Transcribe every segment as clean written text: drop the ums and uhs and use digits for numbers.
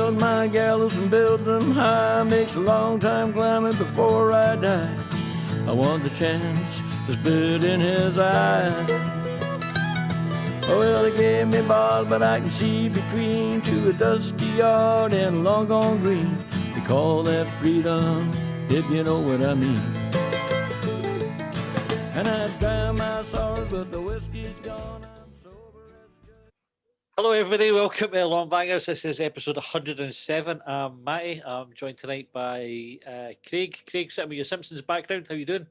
build my gallows and build them high. Makes a long time climbing before I die. I want the chance to spit in his eye. Oh, well, they gave me balls, but I can see between to a dusty yard and a long gone green. They call that freedom, if you know what I mean. And I dry my sorrows, but the whiskey's gone. I'm sober as good. Hello, everybody. Welcome to Longbangers. This is episode 107. I'm Matty. I'm joined tonight by Craig. Craig, sitting with your Simpsons background. How you doing?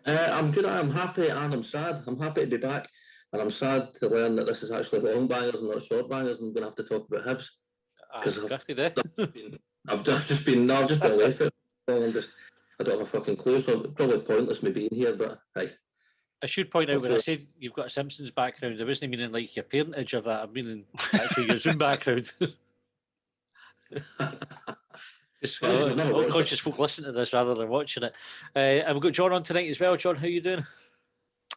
I'm good. I'm happy and I'm sad. I'm happy to be back, and I'm sad to learn that this is actually Longbangers and not Shortbangers. I'm going to have to talk about Hibs because I've just been away for it. I don't have a fucking clue, so it's probably pointless me being here. But hey, I should point out when I said you've got a Simpsons background, I wasn't meaning like your parentage or that. I mean actually your Zoom background. Just unconscious folk listening to this rather than watching it. And we've got John on tonight as well. John, how you doing?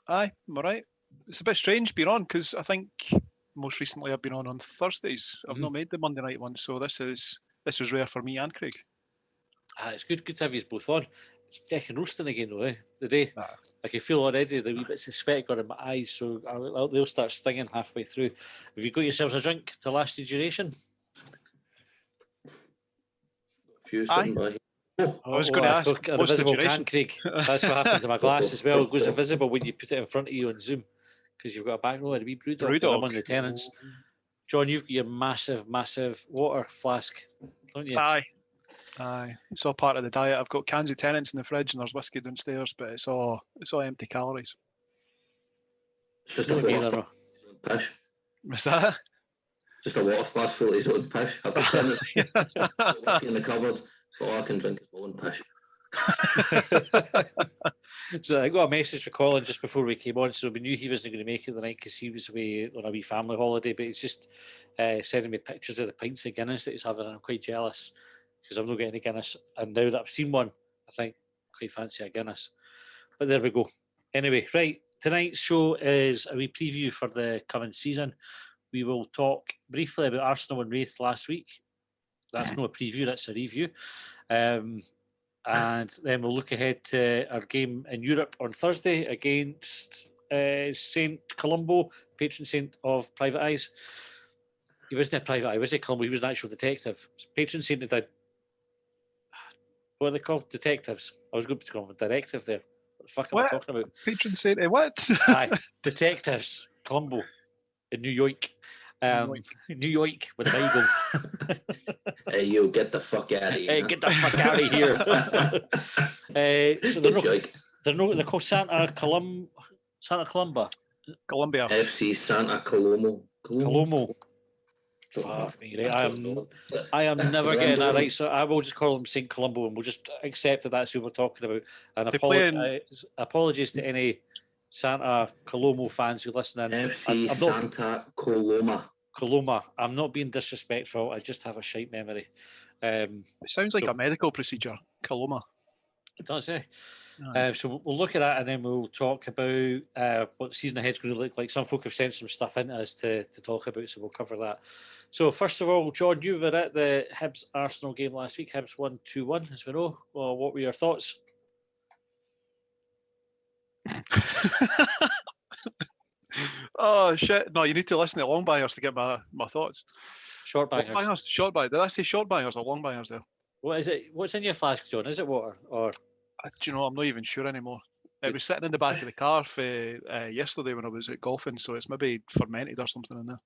Aye, I'm all right. It's a bit strange being on because I think most recently I've been on Thursdays. I've not made the Monday night one, so this is rare for me and Craig. It's good to have you both on. It's fucking roasting again though, the day. I can feel already the wee bits of sweat got in my eyes, so they'll start stinging halfway through. Have you got yourselves a drink to last the duration? I was going to ask. An invisible can, Craig. That's what happened to my glass as well. It goes invisible when you put it in front of you on Zoom because you've got a back row and a wee brew dog. I'm on the tenants. John, you've got your massive water flask, don't you? Aye. It's all part of the diet. I've got cans of Tennent's in the fridge and there's whiskey downstairs, but it's all empty calories. It's just a water pish. What's that? Just a water flask full of his own pish. I've got Tennent's whiskey in the cupboard, but all I can drink is my own pish. So I got a message for Colin just before we came on, so we knew he wasn't going to make it tonight because he was away on a wee family holiday, but he's just sending me pictures of the pints of Guinness that he's having, and I'm quite jealous because I've not got any Guinness, and now that I've seen one, I think I quite fancy a Guinness. But there we go. Anyway, right, tonight's show is a wee preview for the coming season. We will talk briefly about Arsenal and Wraith last week. That's not a preview, that's a review. And then we'll look ahead to our game in Europe on Thursday against St. Columbo, patron saint of private eyes. He wasn't a private eye, was he, Columbo? He was an actual detective. Patron saint of the... What are they called? Detectives. I was going to call them a directive there. What the fuck am I talking about? Patron saint of what? Aye, detectives. Columbo in New York. New York with a Bible. Hey, you get the fuck out of here. Hey, get the fuck out of here. So they're called Santa Columba. Colombia. FC Santa Colombo. Fuck me, right? I am never getting that right, so I will just call them St. Columbo and we'll just accept that that's who we're talking about. And apologies to any Santa Colombo fans who listen in. Santa Coloma. I'm not being disrespectful. I just have a shite memory. It sounds like a medical procedure. Coloma. It does, eh? So we'll look at that and then we'll talk about what the season ahead's going to look like. Some folk have sent some stuff into us to talk about, so we'll cover that. So first of all, John, you were at the Hibs Arsenal game last week. Hibs won 2-1, as we know. Well, what were your thoughts? Oh shit! No, you need to listen to Longbangers to get my thoughts. Shortbangers. Shortbangers. Did I say Shortbangers or Longbangers there? What is it? What's in your flask, John? Is it water or? Do you know? I'm not even sure anymore. It was sitting in the back of the car for yesterday when I was out golfing, so it's maybe fermented or something in there.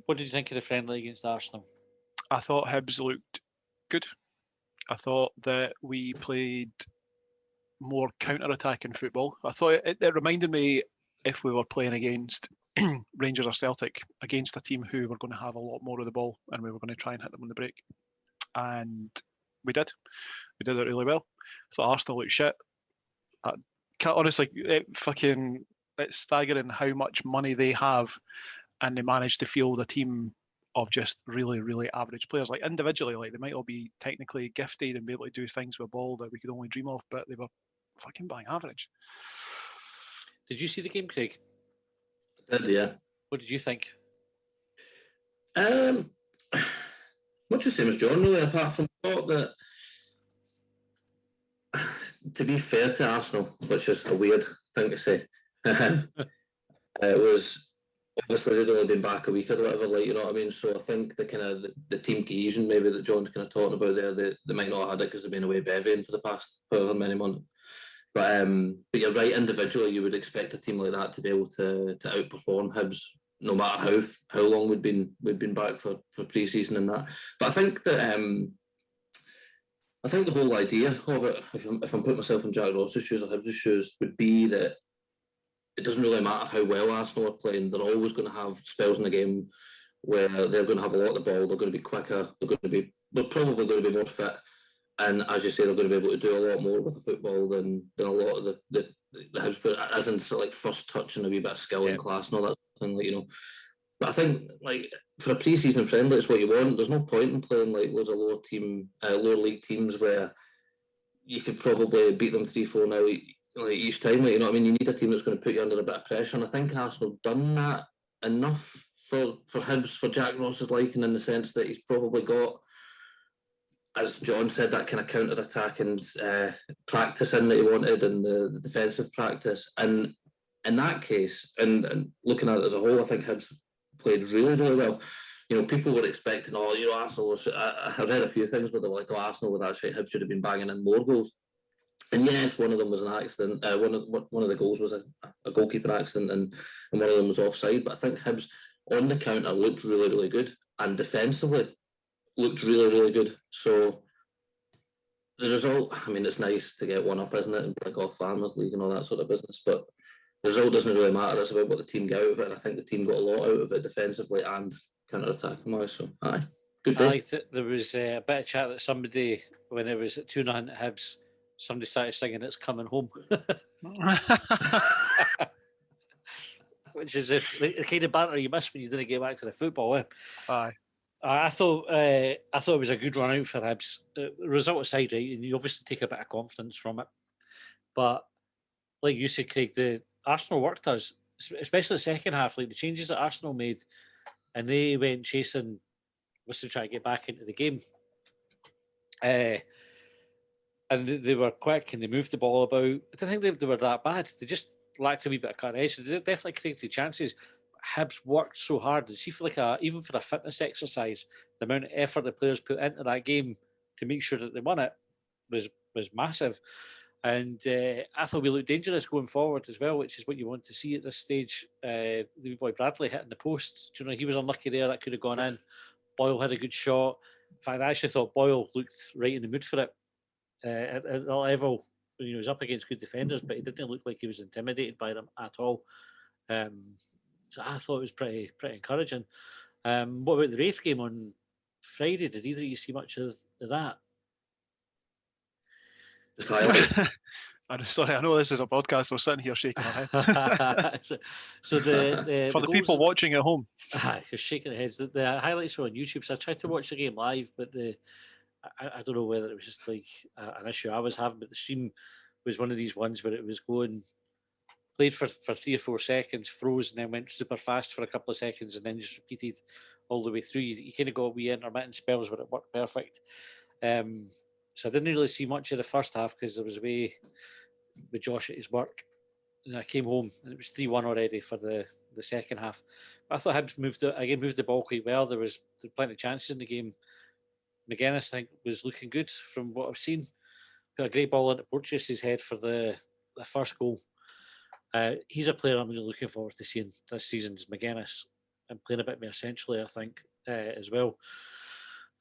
What did you think of the friendly against Arsenal? I thought Hibs looked good. I thought that we played more counter-attacking football. I thought it reminded me if we were playing against Rangers or Celtic, against a team who were going to have a lot more of the ball and we were going to try and hit them on the break. And we did. We did it really well. So Arsenal looked shit. Honestly, it's staggering how much money they have and they managed to field a team of just really, really average players. Like individually, like they might all be technically gifted and be able to do things with a ball that we could only dream of, but they were fucking bang average. Did you see the game, Craig? I did, yeah. What did you think? I Much the same as John, really, apart from the thought that, to be fair to Arsenal, which is a weird thing to say, it was obviously they'd only been back a week or whatever, like, you know what I mean? So I think the kind of the team cohesion maybe that John's kind of talking about there, they might not have had it because they've been away bevying for the past however many months. But you're right, individually you would expect a team like that to be able to outperform Hibs, no matter how long we'd been back for pre-season and that. But I think that I think the whole idea of it, if I'm putting myself in Jack Ross's shoes or Hibs' shoes, would be that it doesn't really matter how well Arsenal are playing. They're always going to have spells in the game where they're going to have a lot of the ball. They're going to be quicker. They're probably going to be more fit. And as you say, they're going to be able to do a lot more with the football than a lot of the Hibs, as in sort of like first touch and a wee bit of skill and class and all that thing, like, you know. But I think, like, for a pre-season friendly, it's what you want. There's no point in playing like loads of lower league teams where you could probably beat them 3-4 now. Like each time, like, you know what I mean? You need a team that's going to put you under a bit of pressure, and I think Arsenal done that enough for Hibs, for Jack Ross's liking, in the sense that he's probably got, as John said, that kind of counter-attacking practice in that he wanted, and the defensive practice. And in that case, and looking at it as a whole, I think Hibs played really, really well. You know, people were expecting, Arsenal. I read a few things where they were like, Arsenal with that shit, Hibs should have been banging in more goals. And yes, one of them was an accident. One of the goals was a goalkeeper accident, and one of them was offside. But I think Hibs on the counter looked really, really good, and defensively looked really, really good. So the result, I mean, it's nice to get one up, isn't it? And like off Farmers League and all that sort of business. But the result doesn't really matter. It's about what the team get out of it. And I think the team got a lot out of it defensively and counter-attacking wise. So, aye, good day. There was a bit of chat that somebody, when it was at 2-0 at Hibs, somebody started singing "It's Coming Home," which is the kind of banter you miss when you didn't get back to the football. Aye. I thought it was a good run out for Hibs. The result aside, right, and you obviously take a bit of confidence from it. But like you said, Craig, the Arsenal worked us, especially the second half. Like the changes that Arsenal made, and they went chasing, was to try to get back into the game. And they were quick and they moved the ball about. I don't think they were that bad. They just lacked a wee bit of cut edge. They definitely created chances. Hibs worked so hard. And see, for even for a fitness exercise, the amount of effort the players put into that game to make sure that they won it was massive. And I thought we looked dangerous going forward as well, which is what you want to see at this stage. The wee boy Bradley hitting the post. You know, he was unlucky there. That could have gone in. Boyle had a good shot. In fact, I actually thought Boyle looked right in the mood for it. At the level, he was up against good defenders, but he didn't look like he was intimidated by them at all. So I thought it was pretty encouraging. What about the Wraith game on Friday? Did either of you see much of that? Sorry, I know this is a podcast. We're sitting here shaking our heads. so the for the people watching at home, you're shaking their heads. The highlights were on YouTube, so I tried to watch the game live, but I don't know whether it was just like an issue I was having, but the stream was one of these ones where it was played for 3 or 4 seconds, froze, and then went super fast for a couple of seconds, and then just repeated all the way through. You kind of got wee intermittent spells where it worked perfect. So I didn't really see much of the first half because I was away with Josh at his work. And I came home and it was 3-1 already for the second half. But I thought Hibs moved the ball quite well. There was plenty of chances in the game. McGuinness, I think, was looking good from what I've seen. Got a great ball into Porteous's head for the first goal. He's a player I'm really looking forward to seeing this season, is McGuinness, and playing a bit more centrally, I think, as well.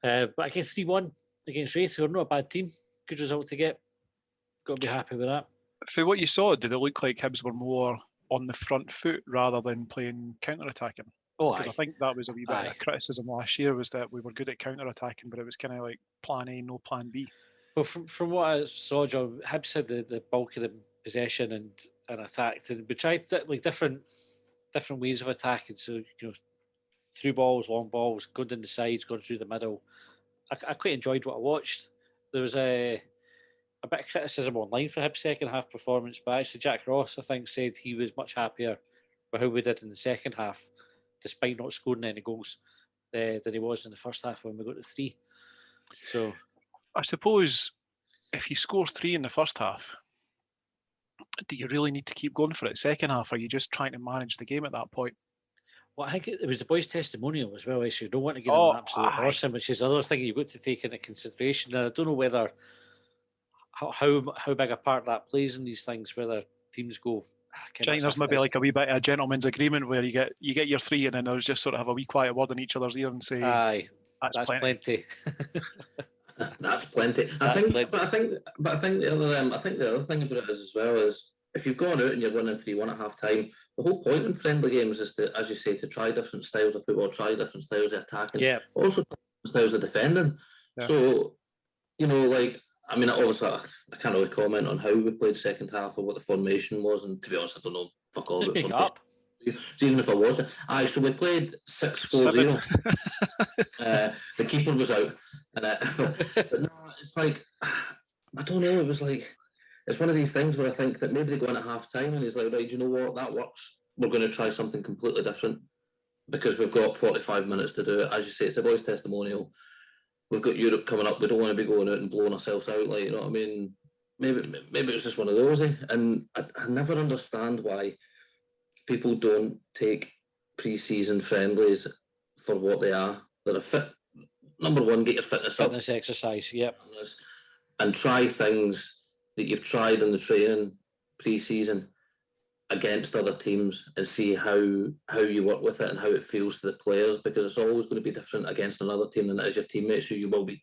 But again, 3-1 against Wraith, who are not a bad team. Good result to get. Got to be happy with that. For what you saw, did it look like Hibs were more on the front foot rather than playing counter-attacking? Because I think that was a wee bit of criticism last year, was that we were good at counter-attacking, but it was kind of like plan A, no plan B. Well, from what I saw, John, Hibs had the bulk of the possession and attacked. And we tried different ways of attacking. So, you know, through balls, long balls, going down the sides, going through the middle. I quite enjoyed what I watched. There was a bit of criticism online for Hibs' second half performance, but actually Jack Ross, I think, said he was much happier with how we did in the second half, despite not scoring any goals. than he was in the first half when we got to 3. So I suppose if you score 3 in the first half, do you really need to keep going for it second half? Or are you just trying to manage the game at that point? Well, I think it was the boys' testimonial as well. So you don't want to give them an absolute horsing, which is the other thing you've got to take into consideration. And I don't know whether how big a part that plays in these things, whether teams go. I think there's maybe like a wee bit of a gentleman's agreement where you get your 3 and then there's just sort of have a wee quiet word in each other's ear and say, "Aye, that's plenty." That's plenty. I think the other thing about it is as well is if you've gone out and you're winning 3-1 at half time, the whole point in friendly games is to, as you say, to try different styles of football, try different styles of attacking, also styles of defending. Yeah. So, I mean, obviously, I can't really comment on how we played second half or what the formation was, and to be honest, I don't know fuck all about it. Just up. So even if I was, so we played 6-4-0. The keeper was out, but no, it's like I don't know. It was like it's one of these things where I think that maybe they go in at half time and he's like, right, you know what, that works. We're going to try something completely different because we've got 45 minutes to do it. As you say, it's a boys' testimonial. We've got Europe coming up. We don't want to be going out and blowing ourselves out. Like, you know what I mean? Maybe it was just one of those. And I never understand why people don't take pre-season friendlies for what they are. They're a fit. Number one, get your fitness up. Fitness exercise, yep. And try things that you've tried in the training pre-season against other teams and see how you work with it and how it feels to the players, because it's always going to be different against another team than it is your teammates who you will be.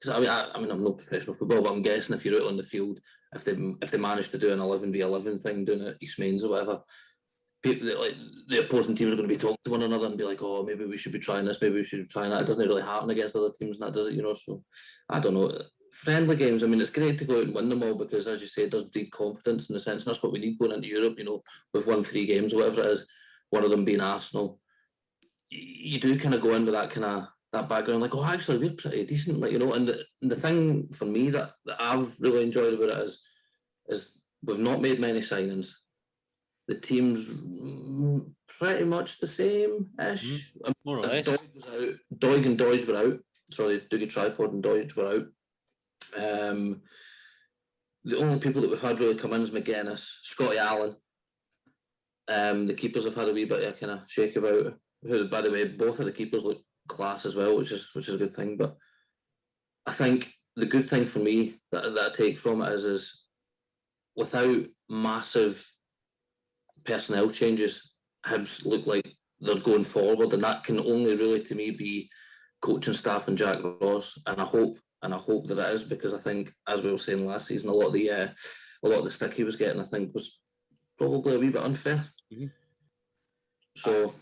I mean, I'm no professional football, but I'm guessing if you're out on the field, if they manage to do an 11v11 thing doing it at East Mains or whatever, people like the opposing teams are going to be talking to one another and be like, oh, maybe we should be trying this, maybe we should be trying that. It doesn't really happen against other teams, and that does it, so I don't know. Friendly games, I mean, it's great to go out and win them all because, as you say, it does breed confidence in the sense, and that's what we need going into Europe. We've won 3 games, whatever it is, one of them being Arsenal. You do kind of go in with that kind of that background, like, oh, actually, we're pretty decent, like, and the thing for me that I've really enjoyed about it is we've not made many signings. The team's pretty much the same-ish. More or less. Doig and Doige were out. Sorry, Dougie Tripod and Doige were out. The only people that we've had really come in is McGuinness, Scotty Allen. The keepers have had a wee bit of a kind of shake about. Who, by the way, both of the keepers look class as well, which is a good thing. But I think the good thing for me that I take from it is without massive personnel changes, Hibs look like they're going forward, and that can only really, to me, be coaching staff and Jack Ross. And I hope that it is, because I think, as we were saying last season, a lot of the stick he was getting, I think, was probably a wee bit unfair. Mm-hmm. So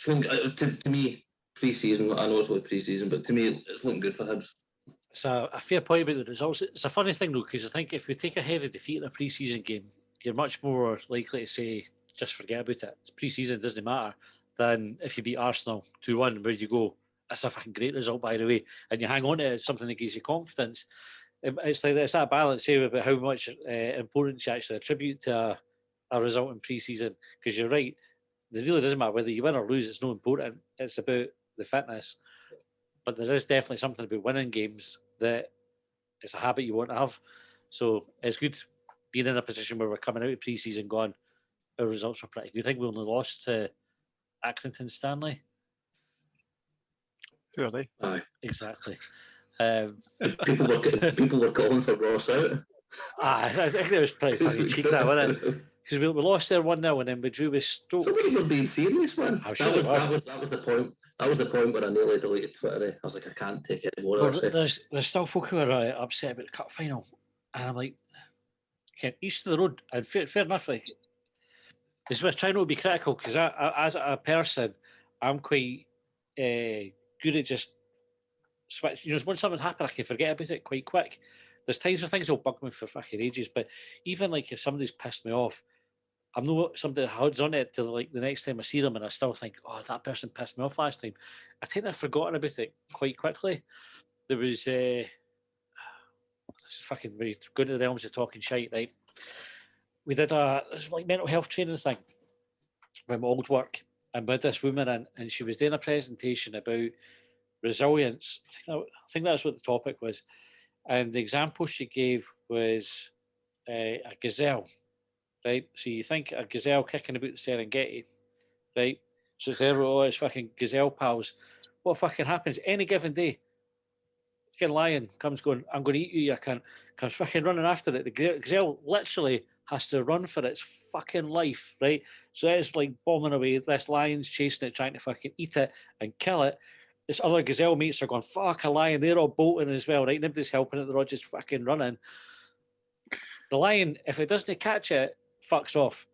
to me, pre-season, I know it's only pre-season, but to me, it's looking good for Hibs. It's a fair point about the results. It's a funny thing though, because I think if we take a heavy defeat in a pre-season game, you're much more likely to say, just forget about it. It's pre-season, it doesn't matter, than if you beat Arsenal 2-1, where you go, that's a fucking great result, by the way, and you hang on to it. It's something that gives you confidence. It's like it's that balance here about how much importance you actually attribute to a result in pre-season, because you're right, it really doesn't matter whether you win or lose. It's not important. It's about the fitness. But there is definitely something about winning games that it's a habit you want to have. So it's good being in a position where we're coming out of pre-season going, our results were pretty good. I think we only lost to Accrington Stanley. Who are they? Aye, exactly. People were calling for Ross out. I think it was pretty funny cheek, that, wasn't it? Because we lost there 1-0 and then we drew with Stoke. Some of them were being serious, man. That was the point. That was the point where I nearly deleted Twitter. I was like, I can't take it anymore. There's still folk who are upset about the cup final, and I'm like, okay, each to the road. And fair enough. Like, it's worth trying not to be critical, because as a person, I'm quite good at just switch. When something happens, I can forget about it quite quick. There's times where things will bug me for fucking ages, but even like if somebody's pissed me off, I'm not somebody that holds on it till like the next time I see them, and I still think, oh, that person pissed me off last time. I tend to have forgotten about it quite quickly. There was this fucking going to the realms of talking shite, right? We did a mental health training thing with my old work, and with this woman in, and she was doing a presentation about resilience. I think that's what the topic was. And the example she gave was a gazelle, right? So you think a gazelle kicking about the Serengeti, right? So it's there with all its fucking gazelle pals. What fucking happens any given day? Fucking lion comes going, I'm going to eat you, you cunt. Comes fucking running after it. The gazelle literally has to run for its fucking life, right? So it's like bombing away. This lion's chasing it, trying to fucking eat it and kill it. This other gazelle mates are going, fuck a lion. They're all bolting as well, right? Nobody's helping it. They're all just fucking running. The lion, if it doesn't catch it, fucks off.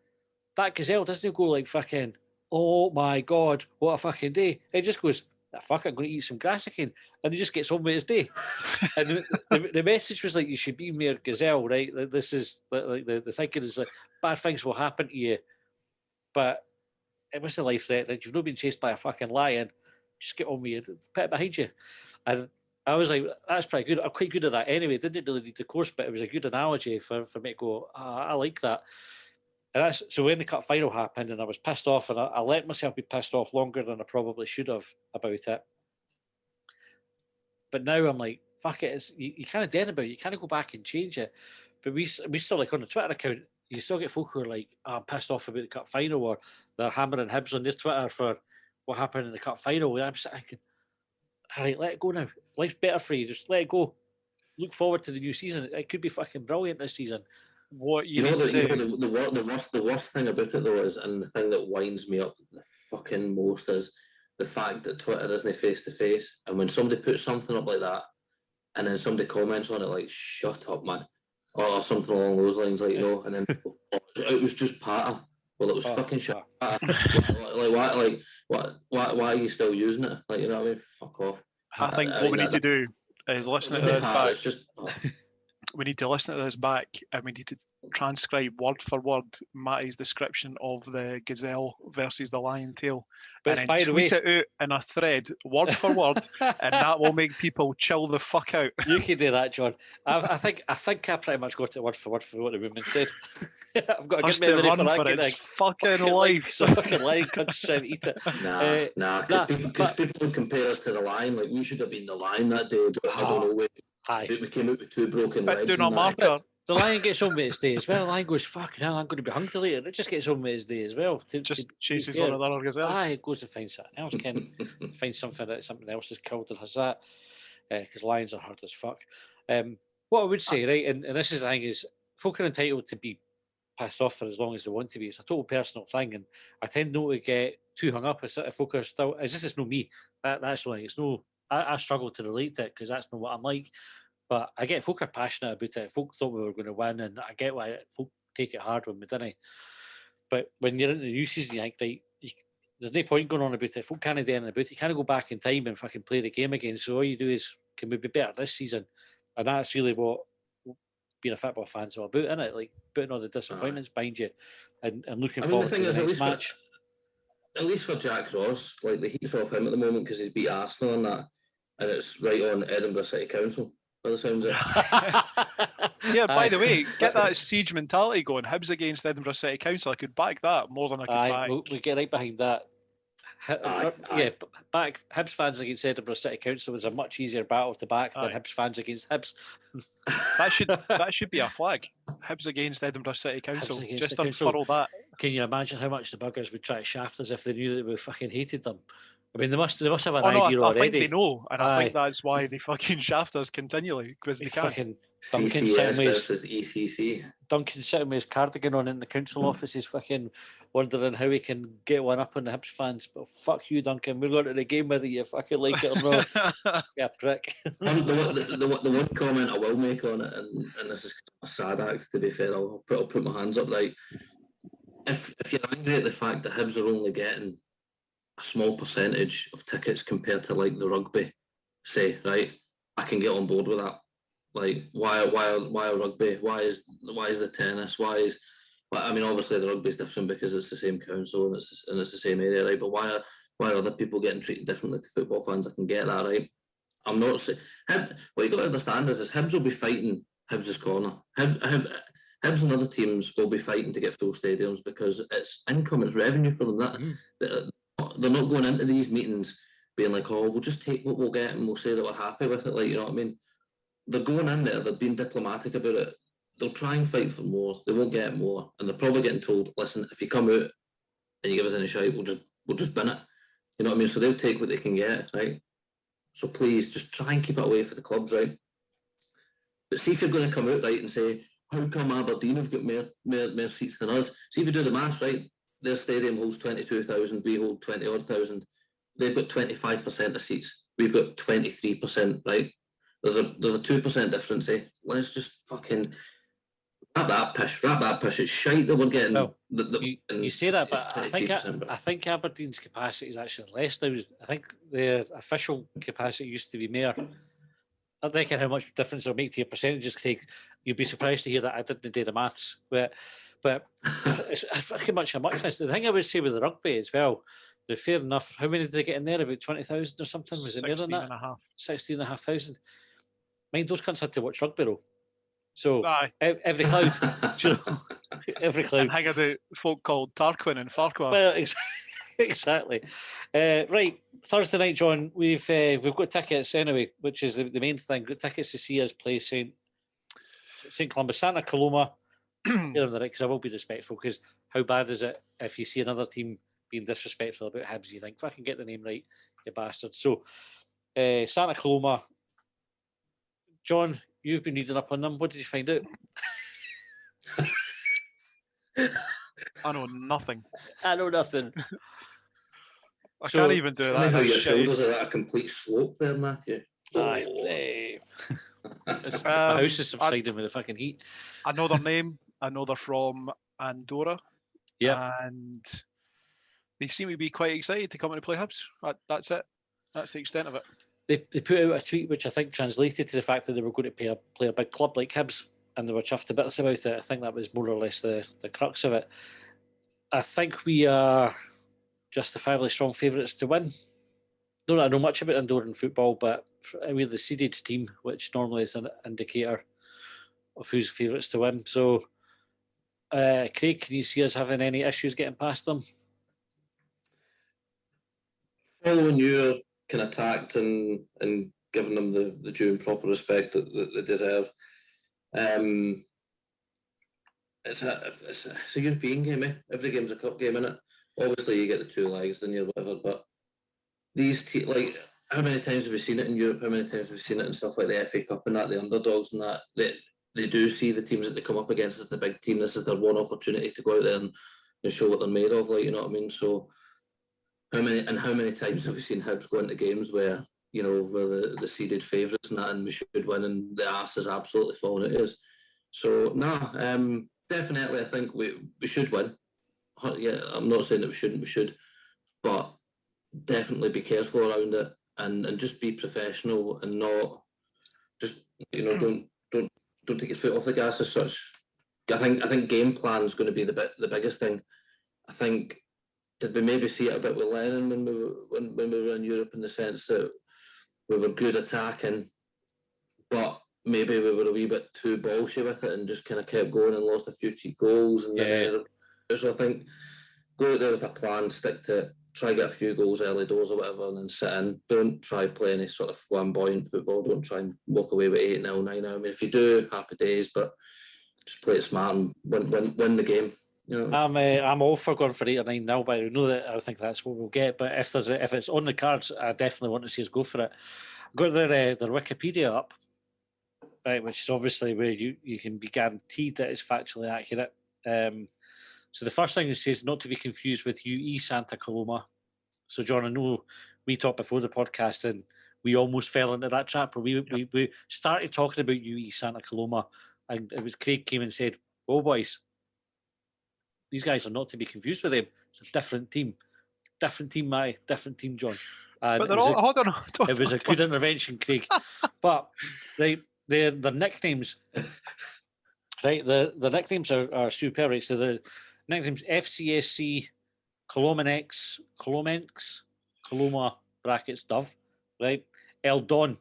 That gazelle doesn't go like fucking, oh my God, what a fucking day. It just goes, fuck, I'm going to eat some grass again. And he just gets on with his day. And the message was like, you should be mere gazelle, right? This is like the thinking is like, bad things will happen to you. But it was a life threat. Like, you've not been chased by a fucking lion, just get on with it, put it behind you. And I was like, that's pretty good. I'm quite good at that anyway. Didn't really need the course, but it was a good analogy for me to go, I like that. And that's, so when the cup final happened and I was pissed off, and I let myself be pissed off longer than I probably should have about it. But now I'm like, fuck it, you can't do anything about it. You can't go back and change it. But we still, like on the Twitter account, you still get folk who are like, oh, I'm pissed off about the cup final, or they're hammering Hibs on their Twitter for what happened in the cup final. And I'm thinking, all right, let it go now. Life's better for you. Just let it go. Look forward to the new season. It could be fucking brilliant this season. What the worst thing about it though is, and the thing that winds me up the fucking most is the fact that Twitter isn't face to face, and when somebody puts something up like that, and then somebody comments on it like "shut up, man," or something along those lines, like, you know, and then it was just patter. Well, it was fucking shit. Like why are you still using it? Like, you know what I mean? Fuck off. I think what we need to do is listen to this back. We need to listen to this back, and we need to transcribe word for word Matty's description of the gazelle versus the lion tail, but and by then the way, tweet it out in a thread, word for word, and that will make people chill the fuck out. You can do that, John. I think I pretty much got it word for what the woman said. I've got a good memory for that. It's fucking life. So fucking lion cunts trying to eat Because it. people would compare us to the lion. Like, we should have been the lion that day, but I don't know. We came out with two broken legs. Do not matter. The lion gets on with his day as well. The lion goes, fucking hell, I'm going to be hungry later. It just gets on with his day as well. Chases one of the other gazelles. It goes to find something else. Can find something that something else is killed and has that. Because lions are hard as fuck. What I would say, right, and this is the thing, is folk are entitled to be pissed off for as long as they want to be. It's a total personal thing, and I tend not to get too hung up if folk are still. It's just, it's not me. That's why it's no. I struggle to relate to it because that's not what I'm like. But I get folk are passionate about it. Folk thought we were going to win, and I get why folk take it hard when we didn't. But when you're in the new season, you think, right, there's no point going on about it. Folk can't do anything about it. You can't go back in time and fucking play the game again. So all you do is, can we be better this season? And that's really what being a football fan's all about, isn't it? Like, putting all the disappointments behind you and looking forward to the next match. At least for Jack Ross, like, the heat's off him at the moment because he's beat Arsenal on that, and it's right on Edinburgh City Council. By the sounds of it. Yeah, by the way, get that siege mentality going. Hibs against Edinburgh City Council. I could back that more than I could back. We get right behind that. Yeah, back Hibs fans against Edinburgh City Council was a much easier battle to back than Hibs fans against Hibs. That should be a flag. Hibs against Edinburgh City Council. Just unfurl that. Can you imagine how much the buggers would try to shaft us if they knew that we fucking hated them? I mean, they must have an idea already. I think they know, and I think that's why they fucking shaft us continually, because they can't. Fucking Duncan sitting with his cardigan on in the council Mm. office is fucking wondering how he can get one up on the Hibs fans. But fuck you, Duncan. We're going to the game whether you fucking like it or not. Yeah, prick. The one comment I will make on it, and this is a sad act, to be fair, I'll put my hands up, right? If you're angry at the fact that Hibs are only getting a small percentage of tickets compared to, like, the rugby, say, right, I can get on board with that. Like, why rugby? Why is the tennis? I mean, obviously the rugby is different because it's the same council and it's the same area, right? But why are other people getting treated differently to football fans? I can get that, right? I'm not saying what you got to understand is Hibs will be fighting Hibs' corner. Hibs and other teams will be fighting to get full stadiums because it's income, it's revenue for them. They're they're not going into these meetings being like, oh, we'll just take what we'll get and we'll say that we're happy with it. Like, you know what I mean? They're going in there, they're being diplomatic about it. They'll try and fight for more. They won't get more, and they're probably getting told, listen, if you come out and you give us any shite, we'll just bin it. You know what I mean? So they'll take what they can get, right? So please just try and keep it away for the clubs, right? But see if you're going to come out right and say, how come Aberdeen have got more seats than us? See if you do the maths, right? Their stadium holds 22,000, we hold 20 odd thousand. They've got 25% of seats. We've got 23%, right? There's a 2% difference, eh? Let's just fucking wrap that pish. It's shite that we're getting. Well, you say that, but I think Aberdeen's capacity is actually less now. I think their official capacity used to be more. I don't think how much difference it'll make to your percentages, Craig. You'd be surprised to hear that I didn't do the maths, but it's fucking much a muchness. The thing I would say with the rugby as well, they're fair enough. How many did they get in there? About 20,000 or something? Was it more than that? 16,500. Mind those cunts had to watch rugby though. So every cloud, you know, every cloud. And hang about folk called Tarquin and Farquhar. Well, exactly. Right, Thursday night, John. We've got tickets anyway, which is the main thing. Got tickets to see us play St Columbus, Santa Coloma. Because I will be respectful. Because how bad is it if you see another team being disrespectful about Hibs? You think, fucking get the name right, you bastard. So, Santa Coloma. John, you've been reading up on them. What did you find out? I know nothing. I can't even do that. How your shoulders are at a complete slope there, Matthew. My house is subsiding with the fucking heat. I know their name. I know they're from Andorra. Yeah. And they seem to be quite excited to come and play Hibs. That's it. That's the extent of it. They put out a tweet which I think translated to the fact that they were going to play a big club like Hibs, and they were chuffed to bits about it. I think that was more or less the crux of it. I think we are justifiably strong favourites to win. Don't know much about Andorran football, but we're the seeded team, which normally is an indicator of who's favourites to win. So, Craig, can you see us having any issues getting past them? Following your kind of tact and giving them the due and proper respect that they deserve. It's a European game, eh? Every game's a cup game, innit? Obviously, you get the two legs, then you're whatever, but these like, how many times have we seen it in Europe? How many times have we seen it in stuff like the FA Cup and that, the underdogs and that? They do see the teams that they come up against as the big team. This is their one opportunity to go out there and show what they're made of, like, you know what I mean? So, how many times have we seen Hibs go into games where, you know, we're the seeded favourites and that, and we should win, and the arse is absolutely falling it is. So, definitely I think we should win. Yeah, I'm not saying that we shouldn't, we should, but definitely be careful around it and just be professional and not just, you know, don't take your foot off the gas as such. I think game plan is going to be the biggest thing. I think, did we maybe see it a bit with Lennon when we were in Europe, in the sense that we were good attacking, but maybe we were a wee bit too ballsy with it and just kind of kept going and lost a few cheap goals. And so I think go out there with a plan, stick to it, try get a few goals early doors or whatever, and then sit in. Don't try play any sort of flamboyant football. Don't try and walk away with 8-0, 9-0. I mean, if you do, happy days, but just play it smart and win the game. You know? I'm all for going for 8 or 9 now, but I know that I think that's what we'll get. But if it's on the cards, I definitely want to see us go for it. I've got their Wikipedia up, right, which is obviously where you can be guaranteed that it's factually accurate. So the first thing it says, not to be confused with UE Santa Coloma. So John, I know we talked before the podcast and we almost fell into that trap, where we started talking about UE Santa Coloma, and it was Craig came and said, "Oh boys, these guys are not to be confused with them. It's a different team, different team, John." And but they're all, hold on. It was a good intervention, Craig. But their nicknames, right? The nicknames are super, right? So the nicknames FCSC, Colomenx, Coloma brackets Dove, right? El Don,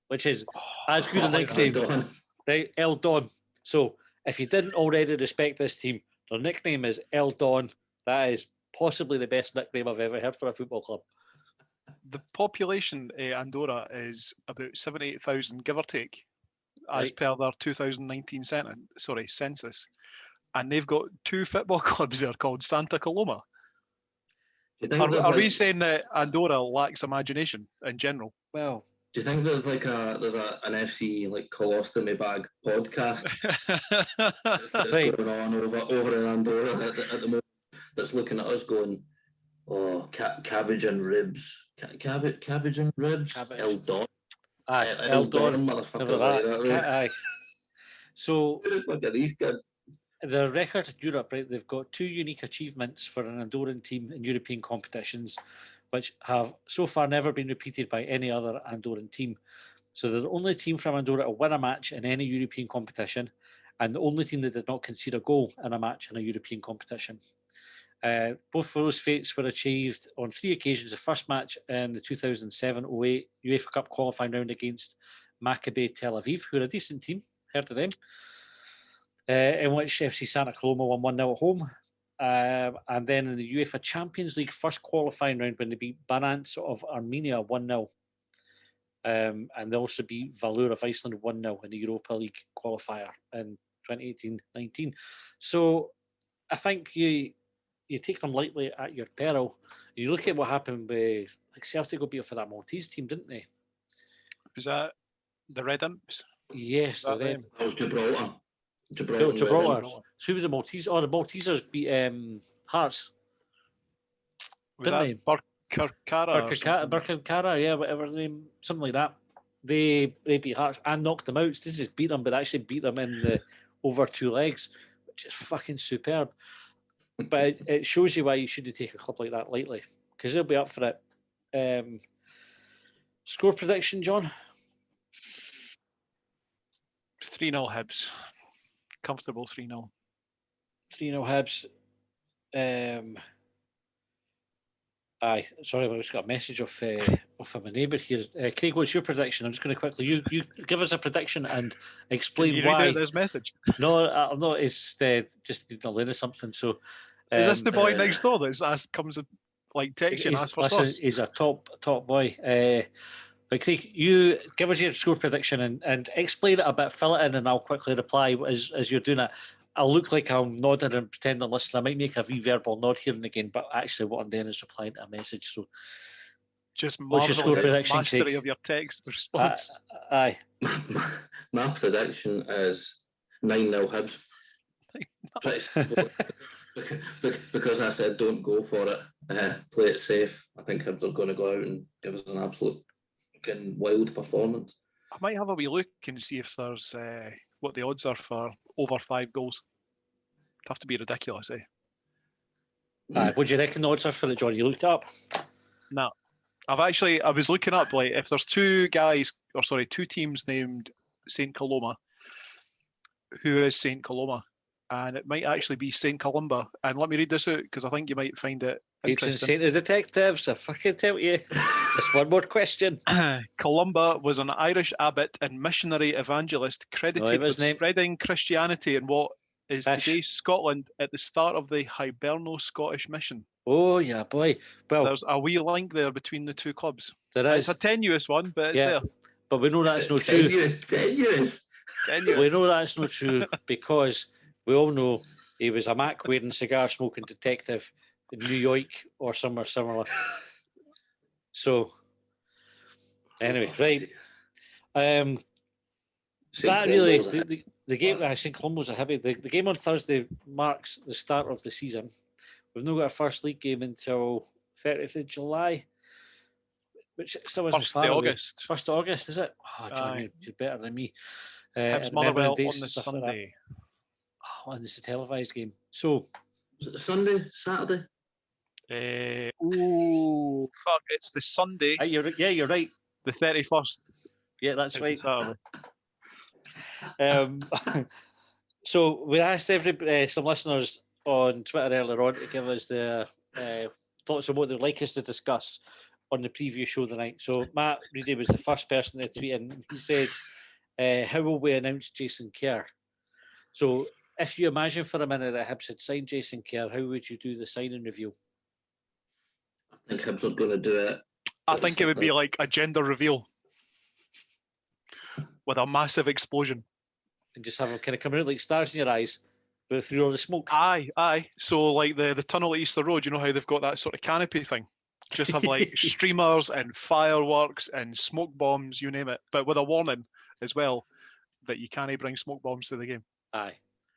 which is as good a nickname, right? El Don. So if you didn't already respect this team, their nickname is El Don. That is possibly the best nickname I've ever heard for a football club. The population Andorra is about 78,000, give or take, as Right. per their 2019 census. And they've got 2 football clubs there called Santa Coloma. Do you think Are we saying that Andorra lacks imagination in general? Well, do you think there's like an FC like colostomy bag podcast that's right. going on over in Andorra at the moment, that's looking at us going, oh, cabbage and ribs, cabbage and ribs, El Don, El Don, motherfuckers like that. Aye. So Who the fuck are these kids? the record in Europe, right? They've got 2 unique achievements for an Andorran team in European competitions, which have so far never been repeated by any other Andorran team. So they're the only team from Andorra to win a match in any European competition, and the only team that did not concede a goal in a match in a European competition. Both of those feats were achieved on 3 occasions. The first match in the 2007-08 UEFA Cup qualifying round against Maccabi Tel Aviv, who are a decent team, heard of them, in which FC Santa Coloma won 1-0 at home. And then in the UEFA Champions League first qualifying round when they beat Banants of Armenia 1-0. And they also beat Valur of Iceland 1-0 in the Europa League qualifier in 2018-19. So I think you take them lightly at your peril. You look at what happened with Celtic got beat for that Maltese team, didn't they? Was that the Red Imps? Yes, the Red. That was Gibraltar. Gibraltar. So who was the Maltese? Oh, the Maltesers beat Hearts. Was that Birkirkara, yeah, whatever the name, something like that. They beat Hearts and knocked them out. They just beat them, but actually beat them in the over 2 legs, which is fucking superb. But it shows you why you shouldn't take a club like that lightly, because they'll be up for it. Score prediction, John? 3-0 Hibs. Comfortable 3-0. 3-0 Hibs. Aye, sorry, I just got a message off my neighbour here. Craig, what's your prediction? I'm just going to quickly you give us a prediction and explain you why. Read out this message? No, I'm not. It's just need to learn something. So, is this the boy next door that comes and like text you and asks for listen, he's a top boy. But Craig, you give us your score prediction and explain it a bit, fill it in, and I'll quickly reply as you're doing it. I'll look like I'm nodding and pretend I'm listening. I might make a verbal nod here and again, but actually what I'm doing is replying to a message. So, just what's your score prediction, mastery Craig? of your text response. Aye. My prediction is 9-0 Hibs. Because I said don't go for it. Play it safe. I think Hibs are going to go out and give us an absolute fucking wild performance. I might have a wee look and see if there's what the odds are for over 5 goals. It'd have to be ridiculous, What do you reckon the odds are for it, John? You looked it up? No. I was looking up, like, if there's 2 teams named St. Coloma, who is St. Coloma? And it might actually be St. Columba. And let me read this out, because I think you might find it interesting. St. The detectives, I fucking tell you. Just one more question. Columba was an Irish abbot and missionary evangelist credited with spreading Christianity in what is today Scotland at the start of the Hiberno-Scottish mission. Oh, yeah, boy. Well, there's a wee link there between the 2 clubs. There is. It's a tenuous one, but it's there. But we know that's not true. Tenuous. We know that's not true because we all know he was a Mac wearing cigar smoking detective in New York or somewhere similar. So, anyway, right. That really, the game, I think Columbo's a heavy. The game on Thursday marks the start of the season. We've not got our first league game until 30th of July, which still isn't far away. 1st of August, is it? Oh, John, you're better than me. Motherwell on the Sunday. And it's a televised game. So, is it Sunday, Saturday? Fuck! It's the Sunday. You're right. The 31st. Yeah, that's right. So we asked some listeners on Twitter earlier on to give us their thoughts on what they'd like us to discuss on the previous show tonight. So Matt Reedy was the first person to tweet in. He said, how will we announce Jason Kerr? So if you imagine for a minute that Hibs had signed Jason Kerr, how would you do the signing review? think Hibs are going to do it. I think it would be like a gender reveal with a massive explosion. And just have them kind of coming out like stars in your eyes, but through all the smoke. Aye. So like the tunnel at Easter Road, you know how they've got that sort of canopy thing? Just have like streamers and fireworks and smoke bombs, you name it. But with a warning as well that you can't bring smoke bombs to the game. Aye.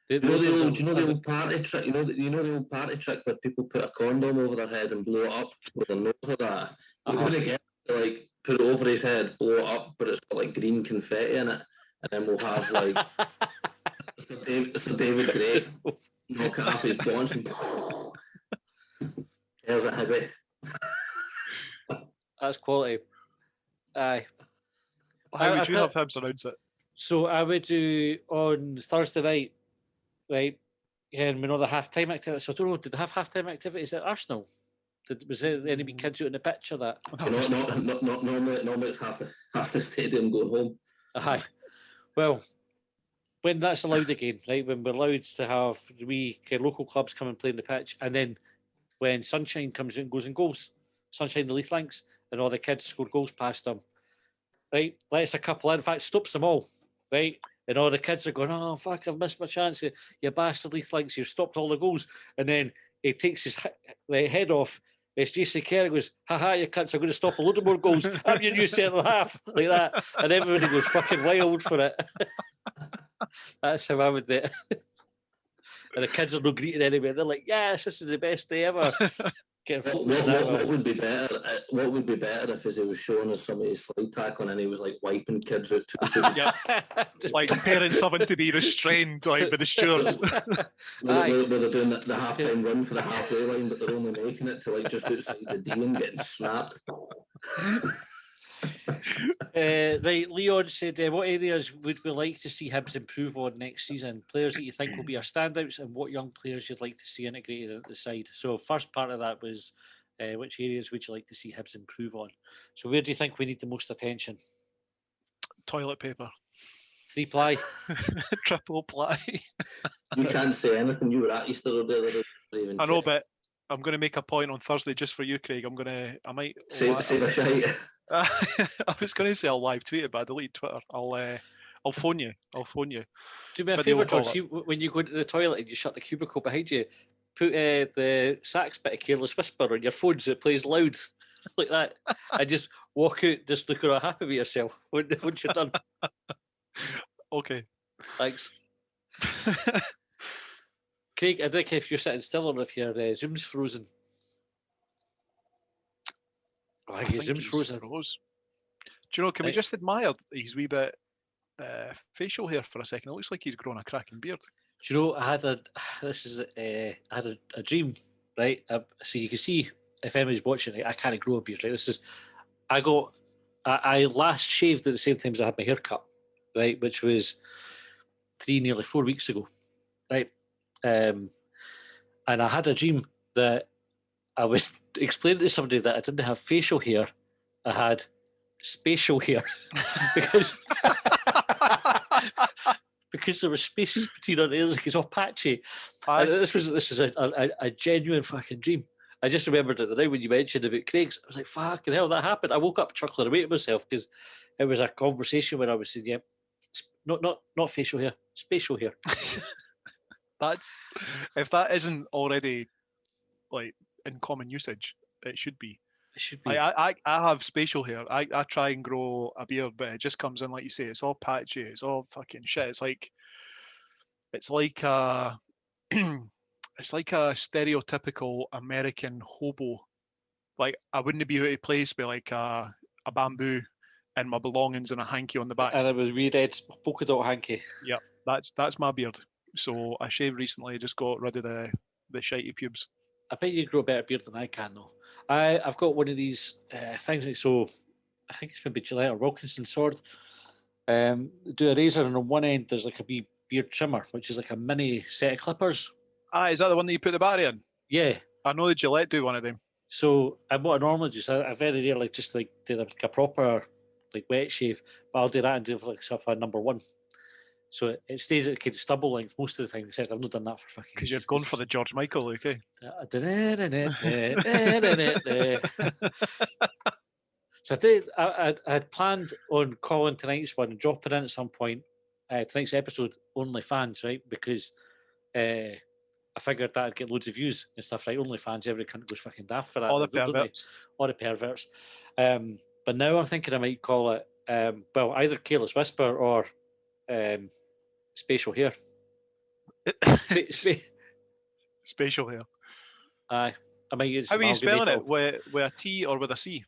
Do you know the old party trick? You know the old party trick where people put a condom over their head and blow it up with their nose or that? We're going to get to like put it over his head, blow it up, but it's got like green confetti in it, and then we'll have like Sir David Gray knock it off his bonds and there's a Hibby. That's quality. Aye. How would you have Hibs announce it? So I would do on Thursday night, right? Yeah, and we know the half-time activities. So I don't know, did they have half-time activities at Arsenal? Was there any wee kids out in the pitch or that? Normally it's half the stadium going home. Aye. Well, when that's allowed again, right? When we're allowed to have local clubs come and play in the pitch, and then when Sunshine comes in and goes in goals, Sunshine the Leaf Links, and all the kids score goals past them, right? Lets a couple in fact, stops them all, right? And all the kids are going, oh, fuck, I've missed my chance. You bastard Leaf Links, you've stopped all the goals. And then he takes his head off. It's Jason Kerr goes, haha, you cunts are going to stop a load of more goals. I'm your new centre half, like that. And everybody goes fucking wild for it. That's how I would do it. And the kids are not greeting anywhere. They're like, yes, this is the best day ever. What would be better? What would be better if he was showing us some of his flight tackling and he was like wiping kids out too? Like parents having to be restrained like by the steward. Where they're doing the half-time run for the halfway line, but they're only making it to like just outside the D and getting snapped. Right, Leon said, what areas would we like to see Hibs improve on next season? Players that you think will be our standouts, and what young players you'd like to see integrated at the side. So first part of that was, which areas would you like to see Hibs improve on? So where do you think we need the most attention? Toilet paper. 3-ply. Triple ply. You can't say anything. You were at Easter there. I know, but I'm going to make a point on Thursday just for you, Craig. I might say the shite. I was going to say I'll live tweet it, but I deleted Twitter. I'll phone you. Do me a favour, George. See, when you go into the toilet and you shut the cubicle behind you, put the sax bit of Careless Whisper on your phone so it plays loud like that, and just walk out, just looking all happy with yourself once you're done. Okay. Thanks. Craig, I don't care if you're sitting still or if your Zoom's frozen. I think Zoom's frozen. Do you know, can we just admire his wee bit facial hair for a second? It looks like he's grown a cracking beard. Do you know, I had a dream, right? So you can see if anybody's watching it, I can't grow a beard, right? I last shaved at the same time as I had my hair cut, right? Which was nearly 4 weeks ago, right? And I had a dream that I was explaining to somebody that I didn't have facial hair, I had spatial hair because there were spaces between our ears, like it's all patchy. And this is a genuine fucking dream. I just remembered it now when you mentioned about Craig's. I was like, fucking hell, that happened. I woke up chuckling away to myself because it was a conversation where I was saying, yeah, not facial hair, spatial hair. That's, if that isn't already like in common usage, it should be. It should be. I have spatial hair. I try and grow a beard, but it just comes in like you say. It's all patchy. It's all fucking shit. It's like a it's like a stereotypical American hobo. Like I wouldn't be out of place with like a bamboo and my belongings and a hanky on the back. And it was wee red polka dot hanky. Yeah, that's my beard. So I shaved recently. Just got rid of the shitey pubes. I bet you grow a better beard than I can, though. I've got one of these things. Like, so I think it's maybe Gillette or Wilkinson sword. Do a razor, and on one end there's like a wee beard trimmer, which is like a mini set of clippers. Is that the one that you put the battery in? Yeah. I know the Gillette do one of them. So what I normally do is I very rarely just like do like a proper like wet shave, but I'll do that and do like stuff a number one. So it stays at kind of stubble length most of the time, except I've not done that for fucking Because you've gone for the George Michael, okay? So I had planned on calling tonight's one and dropping in at some point, tonight's episode, OnlyFans, right? Because I figured that'd get loads of views and stuff, right? OnlyFans, every cunt goes fucking daft for that. All the perverts. All the perverts. But now I'm thinking I might call it, either Careless Whisper or Spatial Hair. Spatial Hair. Aye. I might use How are you spelling it? it? With a T or with a C?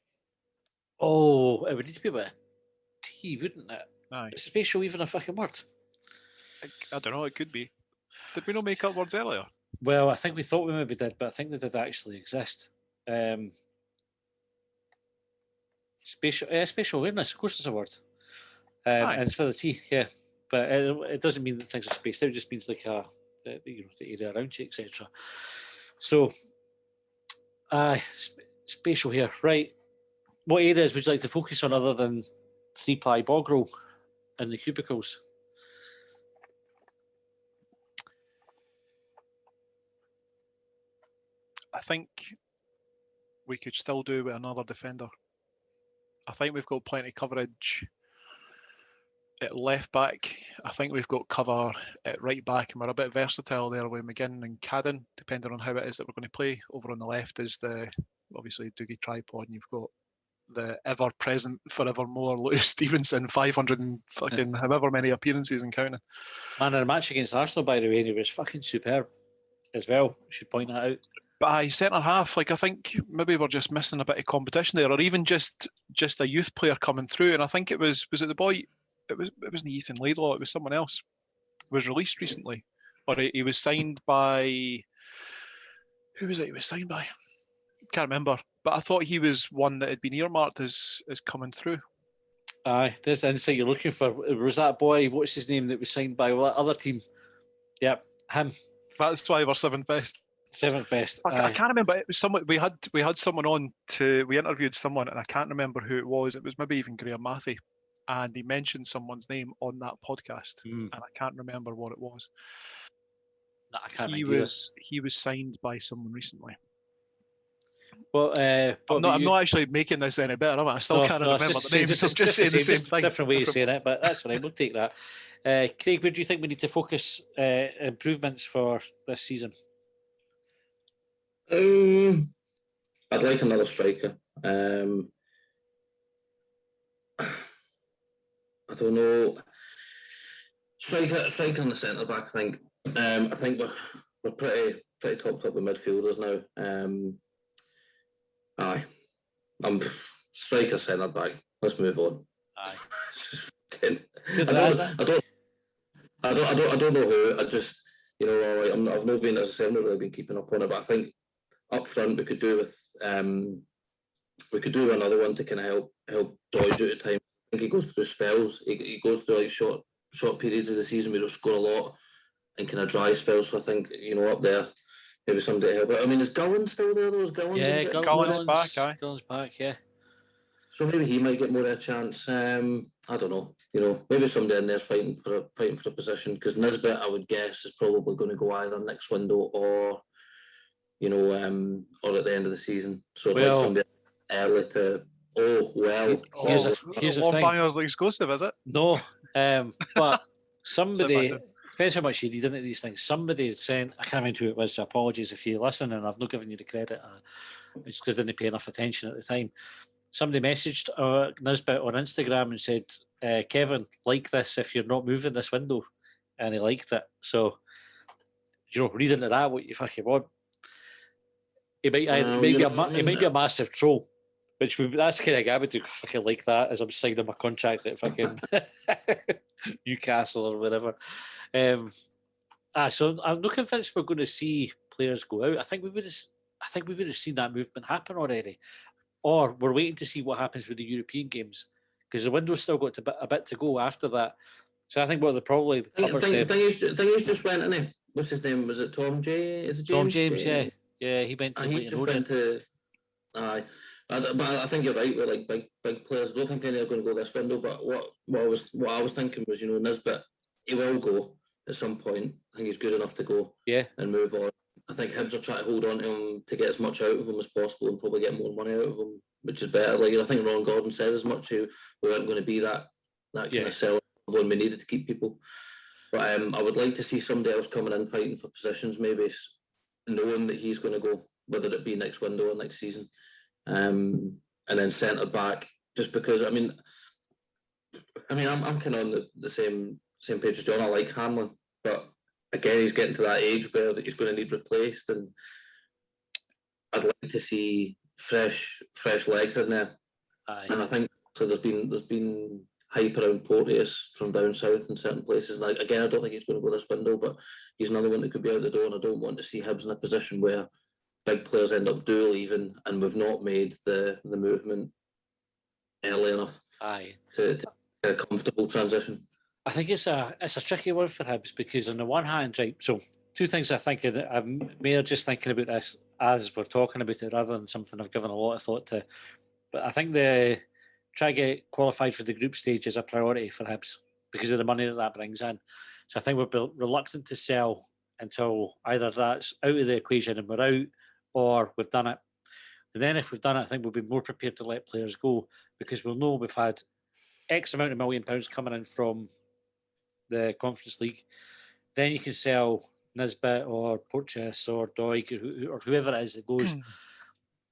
Oh, it would need to be with a T, wouldn't it? Aye. Is spatial even a fucking word? I don't know, it could be. Did we not make up words earlier? Well, I think we thought we maybe did, but I think they did actually exist. Spatial awareness, of course it's a word. And it's with a T, yeah. But it doesn't mean that things are spaced out, it just means like the area around you, etc. So, spatial here, right. What areas would you like to focus on other than 3-ply bog roll and the cubicles? I think we could still do with another defender. I think we've got plenty of coverage at left back. I think we've got cover at right back, and we're a bit versatile there with McGinn and Cadden, depending on how it is that we're going to play. Over on the left is obviously Dougie Tripod, and you've got the ever-present, forevermore Lewis Stevenson, 500 and fucking however many appearances and counting. Man, in a match against Arsenal, by the way, and he was fucking superb as well. Should point that out. But centre half, I think maybe we're just missing a bit of competition there, or even just a youth player coming through. And I think it was it the boy? It wasn't Ethan Laidlaw. It was someone else. Was released recently, or he was signed by. Who was it? He was signed by. Can't remember. But I thought he was one that had been earmarked as coming through. Aye, there's the insight you're looking for. Was that boy? What's his name that was signed by that other team? Yep, him. That's why we're seventh best. Seventh best. I can't remember. It was someone we had someone on we interviewed someone, and I can't remember who it was. It was maybe even Graham Matthew, and he mentioned someone's name on that podcast, and I can't remember what it was. No, I can't. He was signed by someone recently. Well, I'm not actually making this any better, am I? I still can't remember the name. Just a different way of saying it, but that's all right. We'll take that. Craig, where do you think we need to focus improvements for this season? I'd like another striker. I don't know. Striker on the centre back. I think we're pretty topped up with midfielders now. Aye, I'm striker centre back. Let's move on. Aye. I don't know who. I just I've not been, as I said, I've not really been keeping up on it. But I think up front we could do with another one to kind of help Doige out of time. I think he goes through spells. He goes through like short periods of the season where he'll score a lot and kind of dry spells. So I think up there. Maybe somebody to help out. I mean, is Gullen still there? Gullen's back. Gullen's back, yeah. So maybe he might get more of a chance. I don't know. Maybe somebody in there fighting for a position, because Nisbet, I would guess, is probably going to go either next window or at the end of the season. So like somebody early to. Here's a thing. Longbangers exclusive, is it? No, but somebody. Depends how much you read into these things. Somebody saying, I can't remember who it was, so apologies if you listen and I've not given you the credit. It's because I didn't pay enough attention at the time. Somebody messaged Nisbet on Instagram and said, Kevin, like this if you're not moving this window. And he liked it. So, read into that what you fucking want. He might be a massive troll. That's kind of guy would do. Fucking like that as I'm signing my contract at fucking Newcastle or whatever. So I'm not convinced we're going to see players go out. I think we would have seen that movement happen already, or we're waiting to see what happens with the European games because the window's still got a bit to go after that. So I think what the thing is just went in there. What's his name? Was it Tom J? Is it James? Tom James? Yeah. He went to. And he just went to. Aye. But I think you're right with like big players. I don't think any are going to go this window. But what I was thinking was, Nisbet he will go at some point. I think he's good enough to go and move on. I think Hibs are trying to hold on to him to get as much out of him as possible and probably get more money out of him, which is better. Like, I think Ron Gordon said as much. We weren't going to be that kind of seller when we needed to keep people. But I would like to see somebody else coming in fighting for positions, maybe knowing that he's going to go, whether it be next window or next season. And then centre back, just because I'm kind of on the same page as John. I like Hanlon, but again, he's getting to that age where he's going to need replaced, and I'd like to see fresh legs in there. Aye. And I think so. There's been hype around Porteous from down south in certain places. And again, I don't think he's going to go this window, but he's another one that could be out the door. And I don't want to see Hibs in a position where big players end up leaving, and we've not made the movement early enough. Aye. To a comfortable transition. I think it's a tricky one for Hibs, because on the one hand, right, so two things I think I'm mere just thinking about this as we're talking about it rather than something I've given a lot of thought to. But I think the try to get qualified for the group stage is a priority for Hibs because of the money that brings in. So I think we're reluctant to sell until either that's out of the equation and we're out, or we've done it. And then if we've done it, I think we'll be more prepared to let players go, because we'll know we've had X amount of £1 million coming in from the Conference League. Then you can sell Nisbet or Porteous or Doig or whoever it is that goes.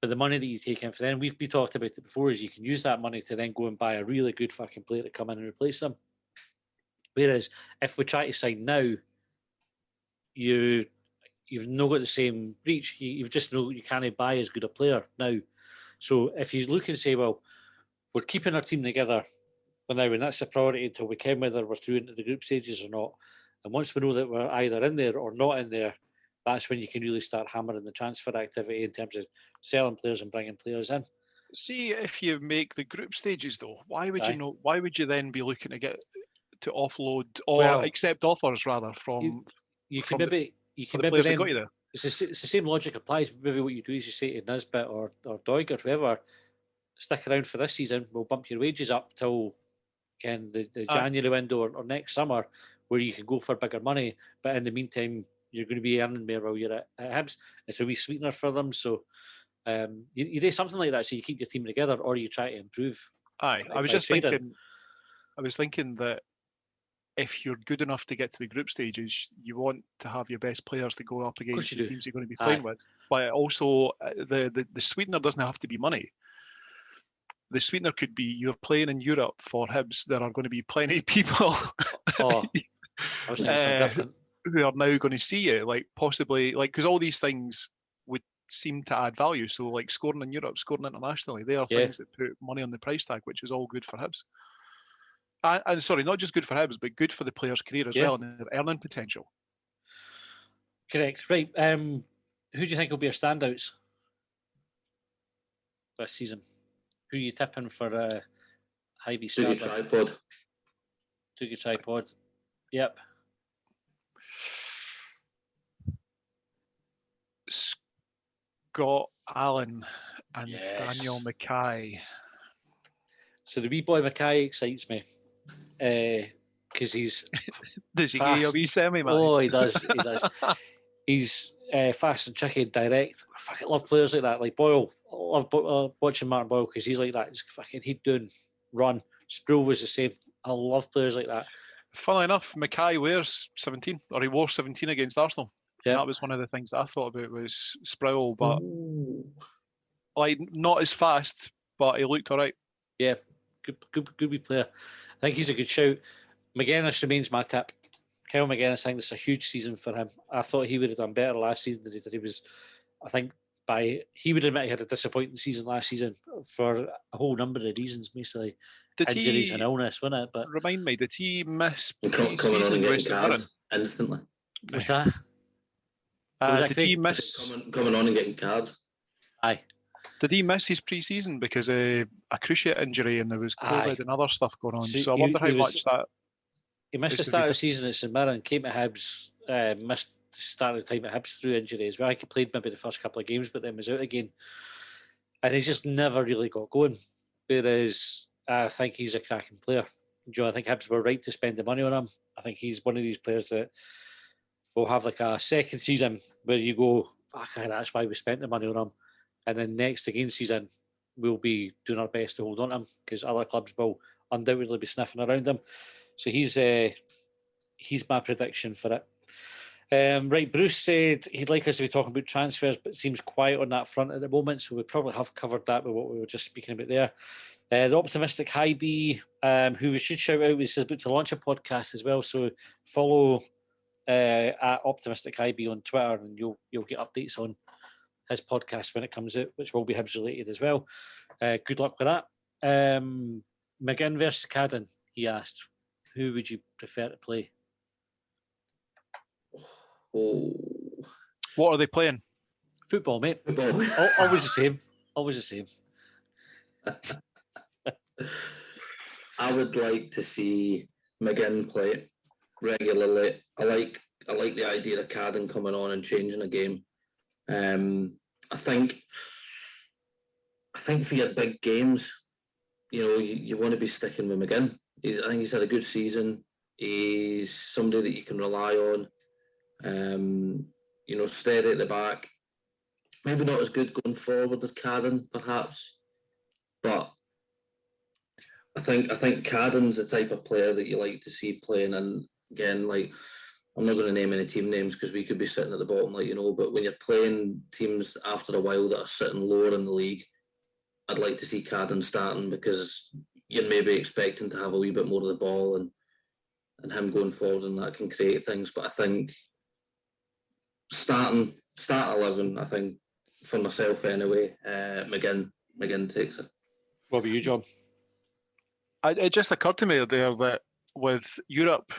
But the money that you take in for them, we talked about it before, is you can use that money to then go and buy a really good fucking player to come in and replace them. Whereas if we try to sign now, you've not got the same reach. You've just know you can't buy as good a player now. So if you look and say, well, we're keeping our team together for now, and that's a priority until we can, whether we're through into the group stages or not. And once we know that we're either in there or not in there, that's when you can really start hammering the transfer activity in terms of selling players and bringing players in. See, if you make the group stages, though, why would you know? Why would you then be looking to offload or accept offers rather from? You can maybe then. Got you there. It's the same logic applies. Maybe what you do is you say to Nisbet or Doig or whoever, stick around for this season. We'll bump your wages up till the January window or next summer, where you can go for bigger money. But in the meantime, you're going to be earning more while you're at Hibs. It's a wee sweetener for them. So you do something like that, so you keep your team together, or you try to improve. Aye, I was thinking that if you're good enough to get to the group stages, you want to have your best players to go up against the teams you're going to be playing with. But also, the sweetener doesn't have to be money. The sweetener could be you're playing in Europe for Hibs. There are going to be plenty of people I was thinking something different. Who are now going to see you, like possibly, like, because all these things would seem to add value. So, like scoring in Europe, scoring internationally, they are things that put money on the price tag, which is all good for Hibs. And sorry, not just good for Hibs, but good for the player's career as well, and their earning potential. Correct. Right. Who do you think will be our standouts this season? Who are you tipping for Hibs start? Doogie Tripod. Yep. Scott Allen and Daniel Mackay. So the wee boy Mackay excites me because he's does he give you a wee semi, man? Oh, he does. He does. He's fast and tricky and direct. I fucking love players like that. Like Boyle, I love watching Martin Boyle because he's like that. He's fucking head down, run. Sproul was the same. I love players like that. Funnily enough, Mackay wears 17, or he wore 17 against Arsenal. Yep. That was one of the things that I thought about was Sproul, but like not as fast, but he looked all right. Yeah, good wee player. I think he's a good shout. McGuinness remains my tip. Kyle McGuinness, I think this is a huge season for him. I thought he would have done better last season than he did. He would admit he had a disappointing season last season for a whole number of reasons, basically. Injuries and illness, wasn't it? But remind me, did he miss pre-season instantly? What's that? Did he miss coming on and getting cards? Aye. Did he miss his pre-season because of a cruciate injury and there was COVID and other stuff going on? So I wonder how much that. He missed the start of the season at St Mirren, came to Hibs, missed the start of the time at Hibs through injury as well. He played maybe the first couple of games, but then was out again. And he just never really got going. Whereas I think he's a cracking player. I think Hibs were right to spend the money on him. I think he's one of these players that will have like a second season where you go, fuck, that's why we spent the money on him. And then next again season, we'll be doing our best to hold on to him because other clubs will undoubtedly be sniffing around him. So he's my prediction for it. Right, Bruce said he'd like us to be talking about transfers, but seems quiet on that front at the moment. So we probably have covered that with what we were just speaking about there. The optimistic Hibs, who we should shout out, is about to launch a podcast as well. So follow at optimistic Hibs on Twitter, and you'll get updates on his podcast when it comes out, which will be Hibs related as well. Good luck with that. McGinn versus Cadden, he asked. Who would you prefer to play? Oh. What are they playing? Football, mate. Football. Always the same. Always the same. I would like to see McGinn play regularly. I like the idea of Cadden coming on and changing the game. I think for your big games, you want to be sticking with McGinn. I think he's had a good season. He's somebody that you can rely on. Steady at the back. Maybe not as good going forward as Cadden, perhaps, but I think Cadden's the type of player that you like to see playing. And again, like, I'm not going to name any team names because we could be sitting at the bottom, but when you're playing teams after a while that are sitting lower in the league, I'd like to see Cadden starting because you're maybe expecting to have a wee bit more of the ball and him going forward, and that can create things. But I think start 11, I think, for myself anyway, McGinn takes it. What about you, John? It just occurred to me there that with Europe,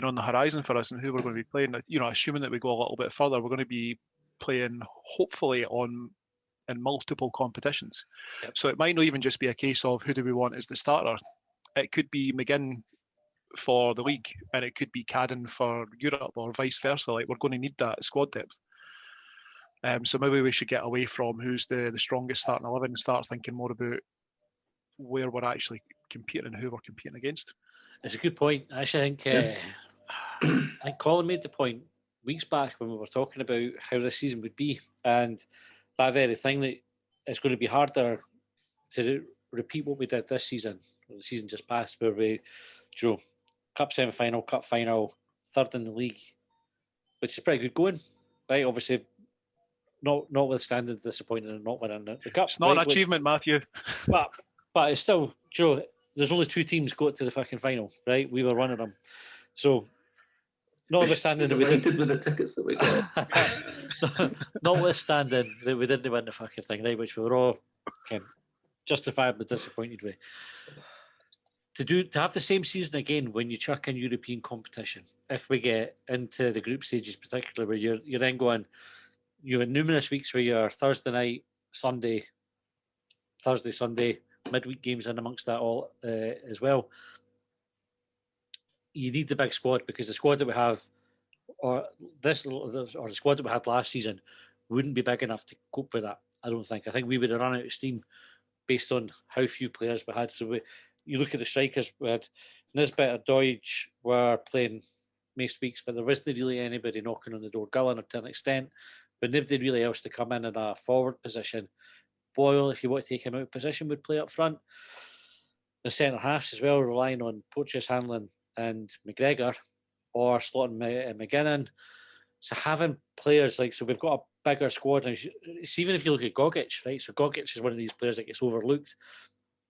on the horizon for us and who we're going to be playing, assuming that we go a little bit further, we're going to be playing hopefully in multiple competitions. Yep. So it might not even just be a case of who do we want as the starter. It could be McGinn for the league, and it could be Cadden for Europe, or vice versa. Like, we're going to need that squad depth. So maybe we should get away from who's the strongest starting 11 and start thinking more about where we're actually competing and who we're competing against. It's a good point. I actually think I think Colin made the point weeks back when we were talking about how this season would be, and that very thing that it's going to be harder to repeat what we did this season, or the season just passed, where we drew cup semi-final, cup final, third in the league, which is pretty good going, right? Obviously, notwithstanding the disappointing and not winning the cup. It's not an achievement, Matthew. But it's still, there's only two teams got to the fucking final, right? We were one of them. So, notwithstanding that we did with the tickets that we got. Notwithstanding that we didn't win the fucking thing, right? Which we were all justifiably disappointed with. To have the same season again when you chuck in European competition, if we get into the group stages, particularly where you're then going, you had numerous weeks where you're Thursday night, Sunday, midweek games in amongst that all as well. You need the big squad, because the squad that we have, or the squad that we had last season, wouldn't be big enough to cope with that. I don't think. I think we would have run out of steam based on how few players we had. So you look at the strikers, we had Nisbet or Deutsch were playing most weeks, but there wasn't really anybody knocking on the door. Gullen to an extent, but nobody really else to come in a forward position. Boyle, if you want to take him out of position, would play up front. The centre halves as well, relying on Poacher's Hanlon and McGregor, or slotting McGinn in. So having players so we've got a bigger squad. And even if you look at Gogic, right? So Gogic is one of these players that gets overlooked,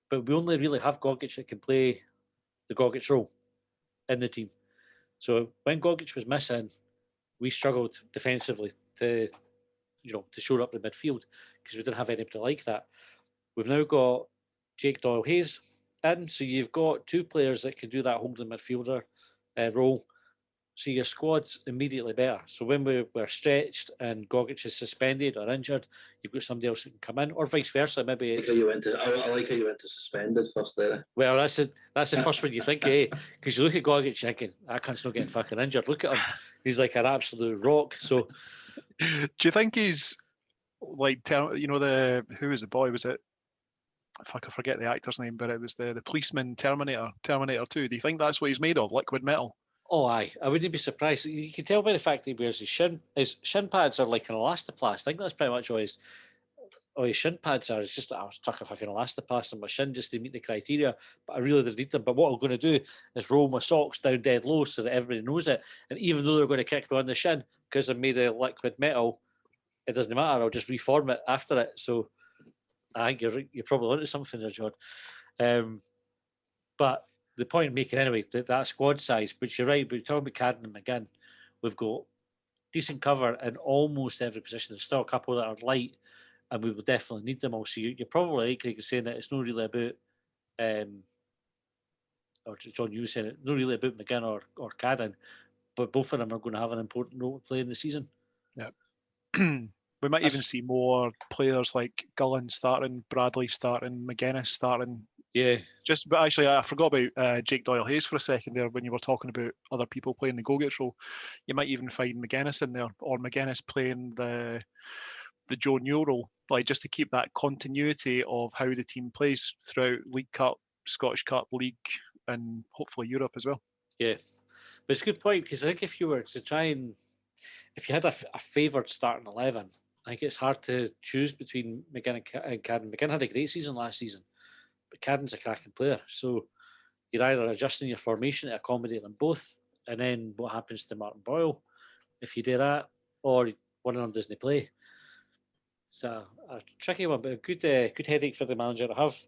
but we only really have Gogic that can play the Gogic role in the team. So when Gogic was missing, we struggled defensively to shore up the midfield because we didn't have anybody like that. We've now got Jake Doyle-Hayes in, so you've got two players that can do that holding midfielder role. So your squad's immediately better. So when we're stretched and Gogic is suspended or injured, you've got somebody else that can come in, or vice versa. Maybe it's. I like how you went to suspended first there. Well, that's the first one you think, because you look at Gogic thinking, that cunt's not getting fucking injured. Look at him, he's like an absolute rock. So, do you think he's like, who was the boy? Was it if I could forget the actor's name, but it was the policeman Terminator 2. Do you think that's what he's made of, liquid metal? Oh, aye. I wouldn't be surprised. You can tell by the fact that he wears his shin. His shin pads are like an elastoplast. I think that's pretty much all his shin pads are. It's just that I was stuck a fucking elastoplast on my shin just to meet the criteria, but I really didn't need them. But what I'm going to do is roll my socks down dead low so that everybody knows it. And even though they're going to kick me on the shin because I'm made of liquid metal, it doesn't matter. I'll just reform it after it. So I think you're probably onto something there, John. But the point I'm making anyway, that squad size, but you're right, but you're talking about Cadden and McGinn, we've got decent cover in almost every position. There's still a couple that are light, and we will definitely need them all. So you're probably right, Craig, in saying that it's not really about, or John, you were saying it, not really about McGinn or Cadden, but both of them are going to have an important role to play in the season. Yeah. We might even see more players like Gullen starting, Bradley starting, McGuinness starting. Yeah. But actually, I forgot about Jake Doyle-Hayes for a second there when you were talking about other people playing the go-get role. You might even find McGuinness in there, or McGuinness playing the Joe Newell role, like just to keep that continuity of how the team plays throughout League Cup, Scottish Cup, League, and hopefully Europe as well. Yeah. But it's a good point, because I think if you were to try and, if you had a favoured starting 11, I think it's hard to choose between McGinn and Cadden. McGinn had a great season last season, but Cadden's a cracking player. So you're either adjusting your formation to accommodate them both, and then what happens to Martin Boyle if you do that, or one of them doesn't play. It's a tricky one, but a good headache for the manager to have.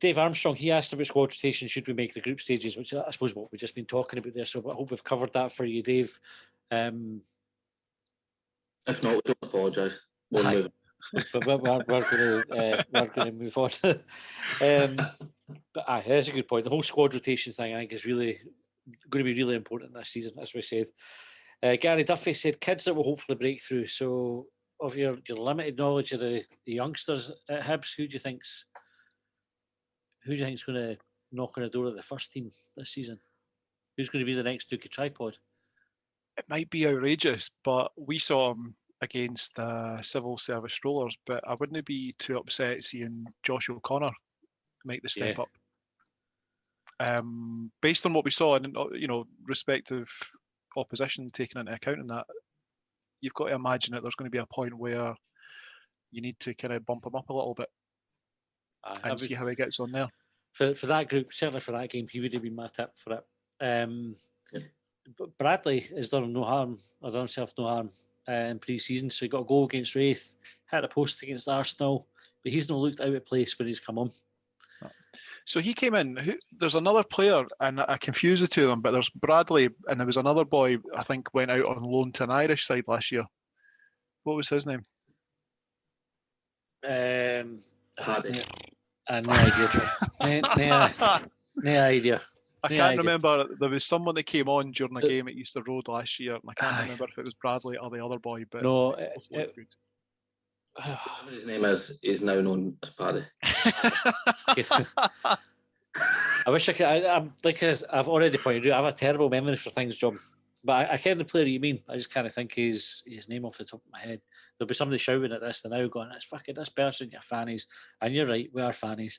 Dave Armstrong, he asked about squad rotation, should we make the group stages, which I suppose what we've just been talking about there, so I hope we've covered that for you, Dave. If not, we don't apologise. We'll move. But we're going to move on. But that's a good point. The whole squad rotation thing, I think, is really going to be really important this season, as we said. Gary Duffy said kids that will hopefully break through. So, of your limited knowledge of the youngsters at Hibs, who do you think's going to knock on the door of the first team this season? Who's going to be the next Duke of Tripod? It might be outrageous, but we saw him against civil service strollers, but I wouldn't be too upset seeing Josh O'Connor make the step up. Based on what we saw, and respective opposition taken into account in that, you've got to imagine that there's going to be a point where you need to kind of bump him up a little bit and see how he gets on there. For that group, certainly for that game, he would have been my tip for it. But Bradley has done himself no harm in pre-season, so he got a goal against Wraith, hit a post against Arsenal, but he's not looked out of place when he's come on. So he came in. There's another player, and I confuse the two of them, but there's Bradley, and there was another boy, I think, went out on loan to an Irish side last year. What was his name? Paddy. No idea, Jeff. No idea. I can't remember. There was someone that came on during the game at Easter Road last year, and I can't remember if it was Bradley or the other boy. But no, whatever his name is now known as Paddy. I wish I could. I'm like I've already pointed out, I have a terrible memory for things, John. But I kind of play what you mean. I just kind of think his name off the top of my head. There'll be somebody shouting at this now, going, "That's fucking this person, you're fannies," and you're right, we are fannies.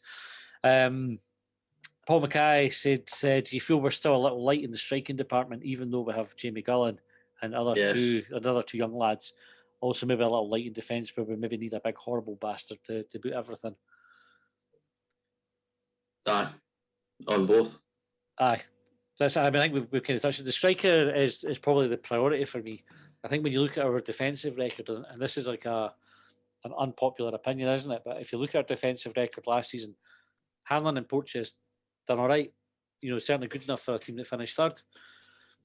Paul Mackay said, "Do you feel we're still a little light in the striking department, even though we have Jamie Gullen and another two young lads? Also, maybe a little light in defence, where we maybe need a big horrible bastard to boot everything." Aye, on both. Aye, that's. I mean, I think we've kind of touched it. The striker is probably the priority for me. I think when you look at our defensive record, and this is like an unpopular opinion, isn't it? But if you look at our defensive record last season, Hanlon and Porteous done all right. Certainly good enough for a team that finished third.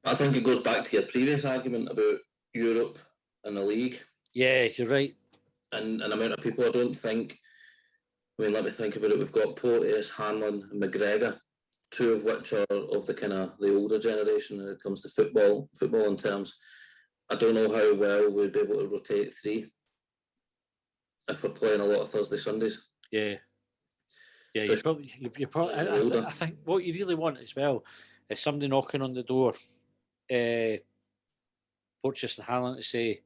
I think it goes back to your previous argument about Europe and the league. Yeah, you're right. And an amount of people, I don't think. I mean, let me think about it. We've got Porteous, Hanlon, and McGregor, two of which are of the older generation when it comes to football in terms. I don't know how well we'd be able to rotate three if we're playing a lot of Thursday Sundays. Yeah. Yeah, you're probably. I think what you really want as well is somebody knocking on the door, Porteous and Hanlon, to say,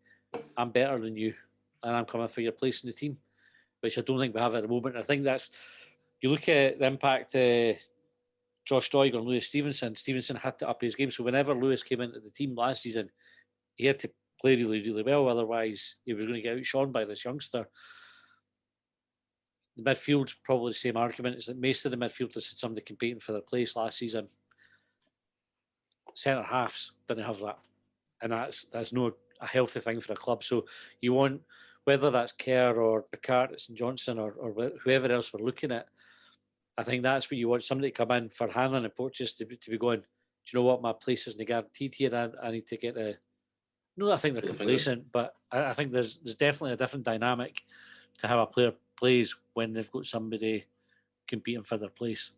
"I'm better than you, and I'm coming for your place in the team." which I don't think we have at the moment. I think that's, you look at the impact Josh Doig on Lewis Stevenson. Stevenson had to up his game. So whenever Lewis came into the team last season, he had to play really, really well. Otherwise, he was going to get outshone by this youngster. The midfield, probably the same argument, is that most of the midfielders had somebody competing for their place last season. Centre halves didn't have that. And that's not a healthy thing for a club. So you want, whether that's Kerr or Picard, St Johnson or whoever else we're looking at, I think that's what you want, somebody to come in for Hanlon and Porteous to be going, do you know what, my place isn't guaranteed here, I need to get a... No, I think they're complacent, but I think there's definitely a different dynamic to how a player plays when they've got somebody competing for their place.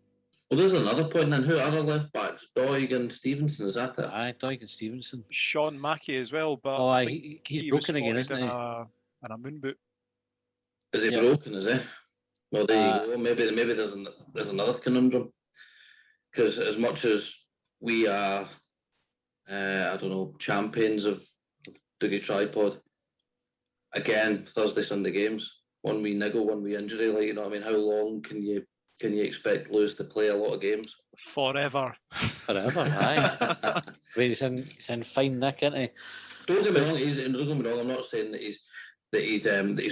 Well, there's another point then. Who are other left backs? Doig and Stevenson, is that it? Aye, Doig and Stevenson. Sean Mackey as well, but I think he's broken again, isn't he? In a moon boot. Is he broken, is he? Well, there you go. Maybe there's another conundrum. Because as much as we are, I don't know, champions of Dougie Tripod, again, Thursday, Sunday games, one wee niggle, one wee injury, like, you know what I mean? How long can you expect Lewis to play a lot of games? Forever, aye. I mean, he's in fine nick, isn't he? Don't get me wrong. I'm not saying that he's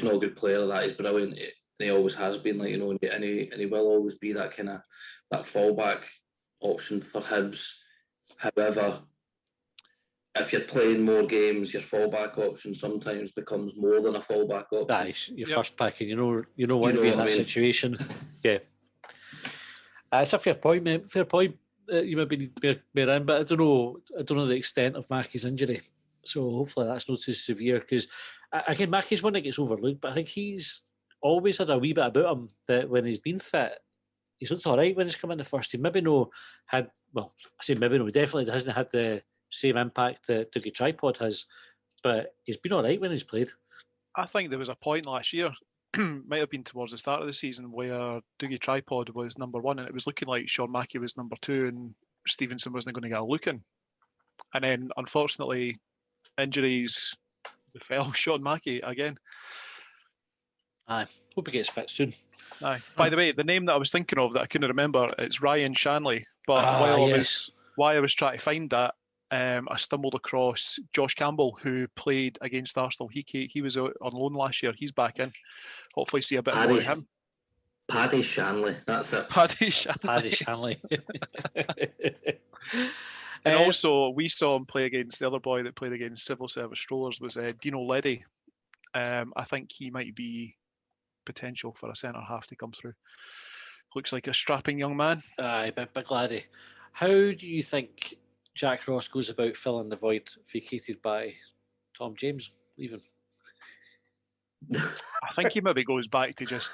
not a good player. That he's brilliant. He always has been, like, you know, and he will always be that kind of that fallback option for Hibs. However, if you're playing more games, your fallback option sometimes becomes more than a fallback option. Nice, your first pick, and you know what to be in that situation. Yeah, it's a fair point, mate. Fair point. You might be in, but I don't know the extent of Mackey's injury. So hopefully that's not too severe. Because again, Mackey's one that gets overlooked, but I think he's always had a wee bit about him that when he's been fit, he's looked all right when he's come in the first team. Maybe definitely hasn't had the same impact that Dougie Tripod has, but he's been all right when he's played. I think there was a point last year, might have been towards the start of the season, where Dougie Tripod was number one and it was looking like Sean Mackey was number two and Stevenson wasn't going to get a look in. And then, unfortunately, injuries befell Sean Mackey again. Aye, hope he gets fit soon. Aye. By the way, the name that I was thinking of that I couldn't remember, it's Ryan Shanley. But while I was trying to find that, I stumbled across Josh Campbell, who played against Arsenal. He was on loan last year. He's back in. Hopefully see a bit more of him. Paddy Shanley, that's it. Paddy Shanley. And also, we saw him play against the other boy that played against Civil Service Strollers was Dino Leddy. I think he might be potential for a centre half to come through. Looks like a strapping young man. Aye, big laddie. How do you think Jack Ross goes about filling the void vacated by Tom James leaving? I think he maybe goes back to just,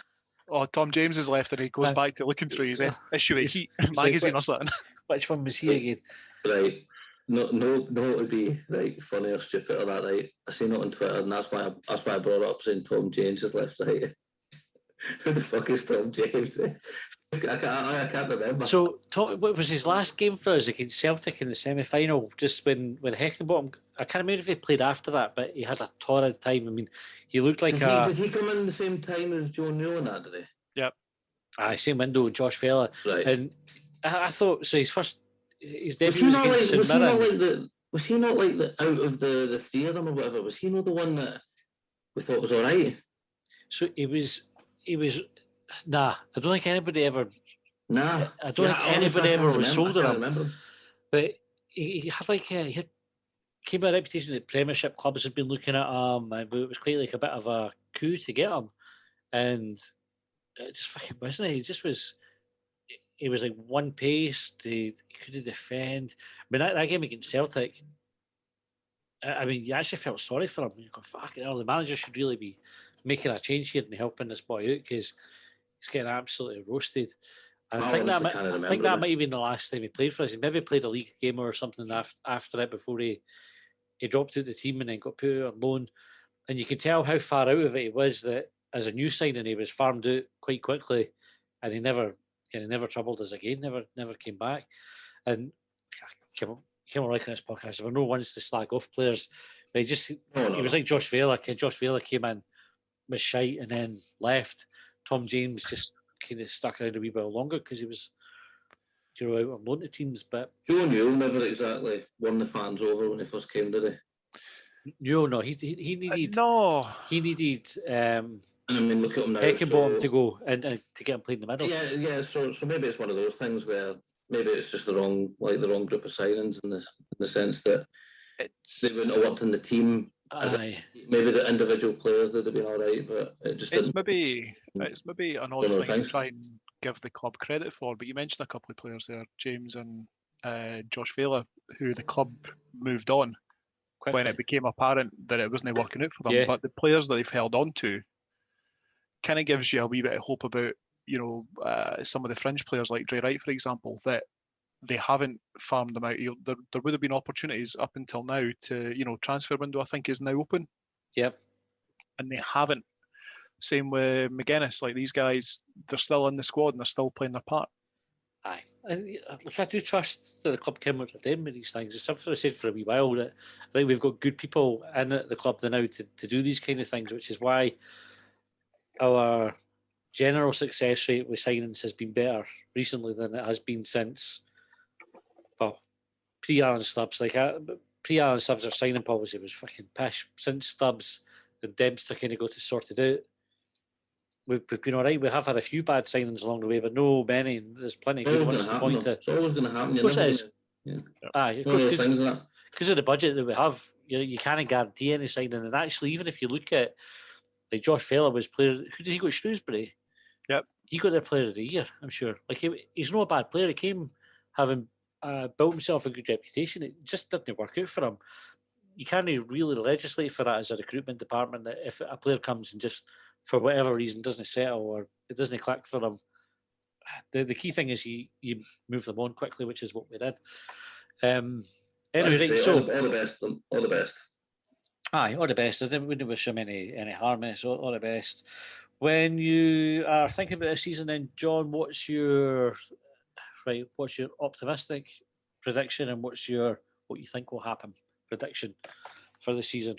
Tom James has left and he goes back to looking through his issue at Heat magazine or something. Which one was he again? Right. No, it would be right funny or stupid or that, right? I seen it on Twitter and that's why I brought it up, saying Tom James has left, right? Who the fuck is Tom James? I can't remember. So, what was his last game for us against Celtic in the semi-final? Just when Heckenbottom, I can't remember if he played after that, but he had a torrid time. I mean, he looked like did he come in the same time as Joe Newell and that, did he? Yep. Same window with Josh Fella. Right. And I thought, so his debut was against St Mirren. Was he not like the out of the three of them or whatever? Was he not the one that we thought was all right? So he was. Nah, I don't think anybody ever. Nah, I don't think anybody ever was sold on him. But he had came a reputation that Premiership clubs had been looking at him, and it was quite like a bit of a coup to get him, and it just fucking wasn't. He just was. He was like one paced. He couldn't defend. I mean, that game against Celtic. I mean, you actually felt sorry for him. You go, fucking hell, the manager should really be making a change here and helping this boy out because he's getting absolutely roasted. And I think that might have been the last time he played for us. He maybe played a league game or something after it before he dropped out the team and then got put out on loan. And you could tell how far out of it he was, that as a new signing he was farmed out quite quickly, and he never troubled us again. Never came back. And came on like on this podcast. We're no ones to slag off players. But he was like Josh Vela. Josh Vela came in was shite and then left. Tom James just kind of stuck around a wee bit longer because he was, out on loan to teams. But Joe Newell never exactly won the fans over when he first came, did he? No, he needed no. He needed And I mean, look at him now. Heckenbaum to go and to get him played in the middle. Yeah. So maybe it's one of those things where maybe it's just the wrong group of signings in the sense that they wouldn't have worked in the team. Maybe the individual players would have been all right, but it just didn't. It's maybe an odd thing to try and give the club credit for. But you mentioned a couple of players there, James and Josh Vela, who the club moved on when it became apparent that it wasn't working out for them. Yeah. But the players that they've held on to kind of gives you a wee bit of hope about, some of the fringe players like Dre Wright, for example, that they haven't farmed them out. There would have been opportunities up until now to, transfer window I think is now open. Yep. And they haven't. Same with McGuinness. Like, these guys, they're still in the squad and they're still playing their part. Aye. I do trust that the club can redeem these things. It's something I said for a wee while, that I think we've got good people in the club now to do these kind of things, which is why our general success rate with signings has been better recently than it has been since, pre-Alan Stubbs. Pre-Alan Stubbs, our signing policy was fucking pish. Since Stubbs and Dempster kind of got to sort it out, we've been all right. We have had a few bad signings along the way, but no many. There's plenty of good ones to point to. It's always going to happen. Of course it is. Aye, of course, because of the budget that we have, you can't guarantee any signing. And actually, even if you look at, like, Josh Vela was player. Who did he go to? Shrewsbury? Yep. He got their player of the year, I'm sure. Like, he's not a bad player. He came having built himself a good reputation. It just didn't work out for him. You can't really legislate for that as a recruitment department, that if a player comes and just, for whatever reason, doesn't settle or it doesn't click for them, the key thing is you move them on quickly, which is what we did. Anyway, right, so all the best. All the best. Aye, all the best. I wouldn't wish him any harm. So all the best. When you are thinking about this season, then, John, what's your optimistic prediction, and what you think will happen prediction for the season?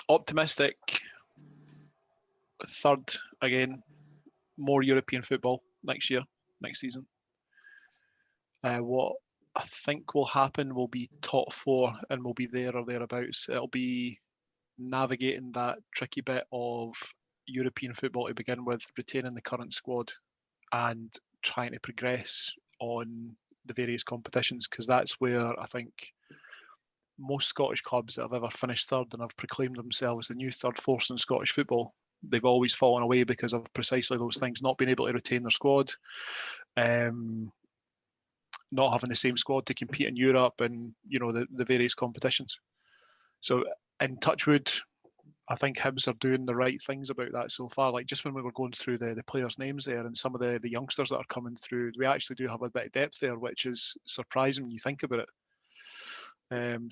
Optimistic. Third again. More European football next season. What I think will happen will be top four, and we'll be there or thereabouts. It'll be navigating that tricky bit of European football to begin with, retaining the current squad and trying to progress on the various competitions, because that's where I think most Scottish clubs that have ever finished third and have proclaimed themselves the new third force in Scottish football, they've always fallen away because of precisely those things, not being able to retain their squad, not having the same squad to compete in Europe and, the various competitions. So, in Touchwood, I think Hibs are doing the right things about that so far. Like, just when we were going through the players' names there and some of the youngsters that are coming through, we actually do have a bit of depth there, which is surprising when you think about it.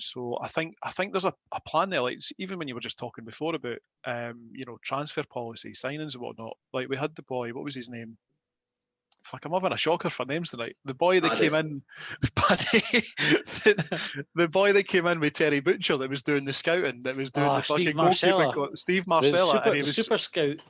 So I think there's a plan there. Like, even when you were just talking before about transfer policy, signings and whatnot. Like, we had the boy, what was his name? Fuck, I'm having a shocker for names tonight. The boy that came in, the boy that came in with Terry Butcher, that was doing the scouting, that was doing the fucking goalkeeper, Steve Marcella, the super scout.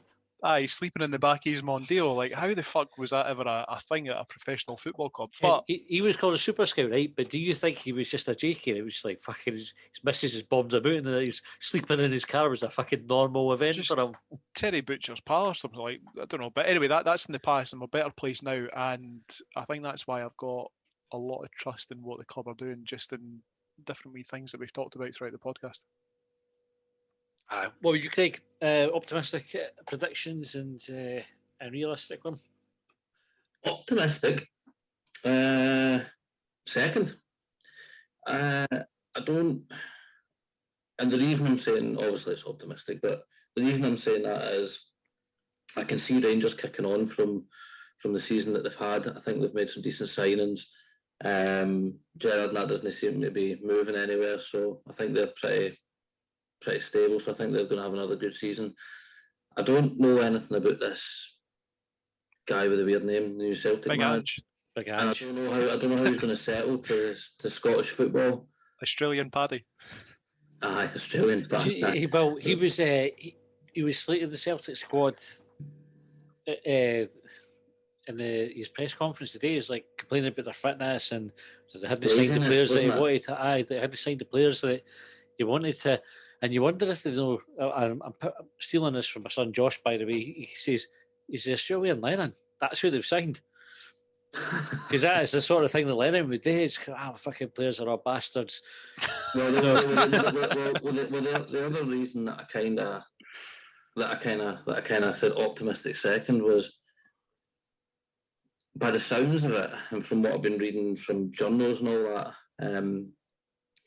Aye, sleeping in the back of his Mondeo. Like, how the fuck was that ever a thing at a professional football club? But he was called a super scout, right? But do you think he was just a jakey? It was like fucking his missus has bombed him out, and he's sleeping in his car was a fucking normal event for him. Terry Butcher's pal or something, like, I don't know. But anyway, that's in the past. I'm a better place now, and I think that's why I've got a lot of trust in what the club are doing, just in different wee things that we've talked about throughout the podcast. What would you, Craig? Optimistic predictions and realistic one? Optimistic. Second. I don't. And the reason I'm saying, obviously it's optimistic, but the reason I'm saying that is I can see Rangers kicking on from the season that they've had. I think they've made some decent signings. Gerrard and that doesn't seem to be moving anywhere, so I think they're pretty stable, so I think they're going to have another good season. I don't know anything about this guy with a weird name, the new Celtic man. Big and I don't know how he's going to settle to Scottish football. Australian Paddy. Aye, Australian back. He was slated the Celtic squad in his press conference today. He was like complaining about their fitness and they hadn't signed the players that he wanted to. They hadn't signed the players that he wanted to. And you wonder if there's no. I'm stealing this from my son Josh, by the way. He says he's the Australian Lennon. That's who they've signed. Because that is the sort of thing that Lennon would do. It's fucking players are all bastards. Well, the other reason that I kind of said optimistic second was, by the sounds of it, and from what I've been reading from journals and all that,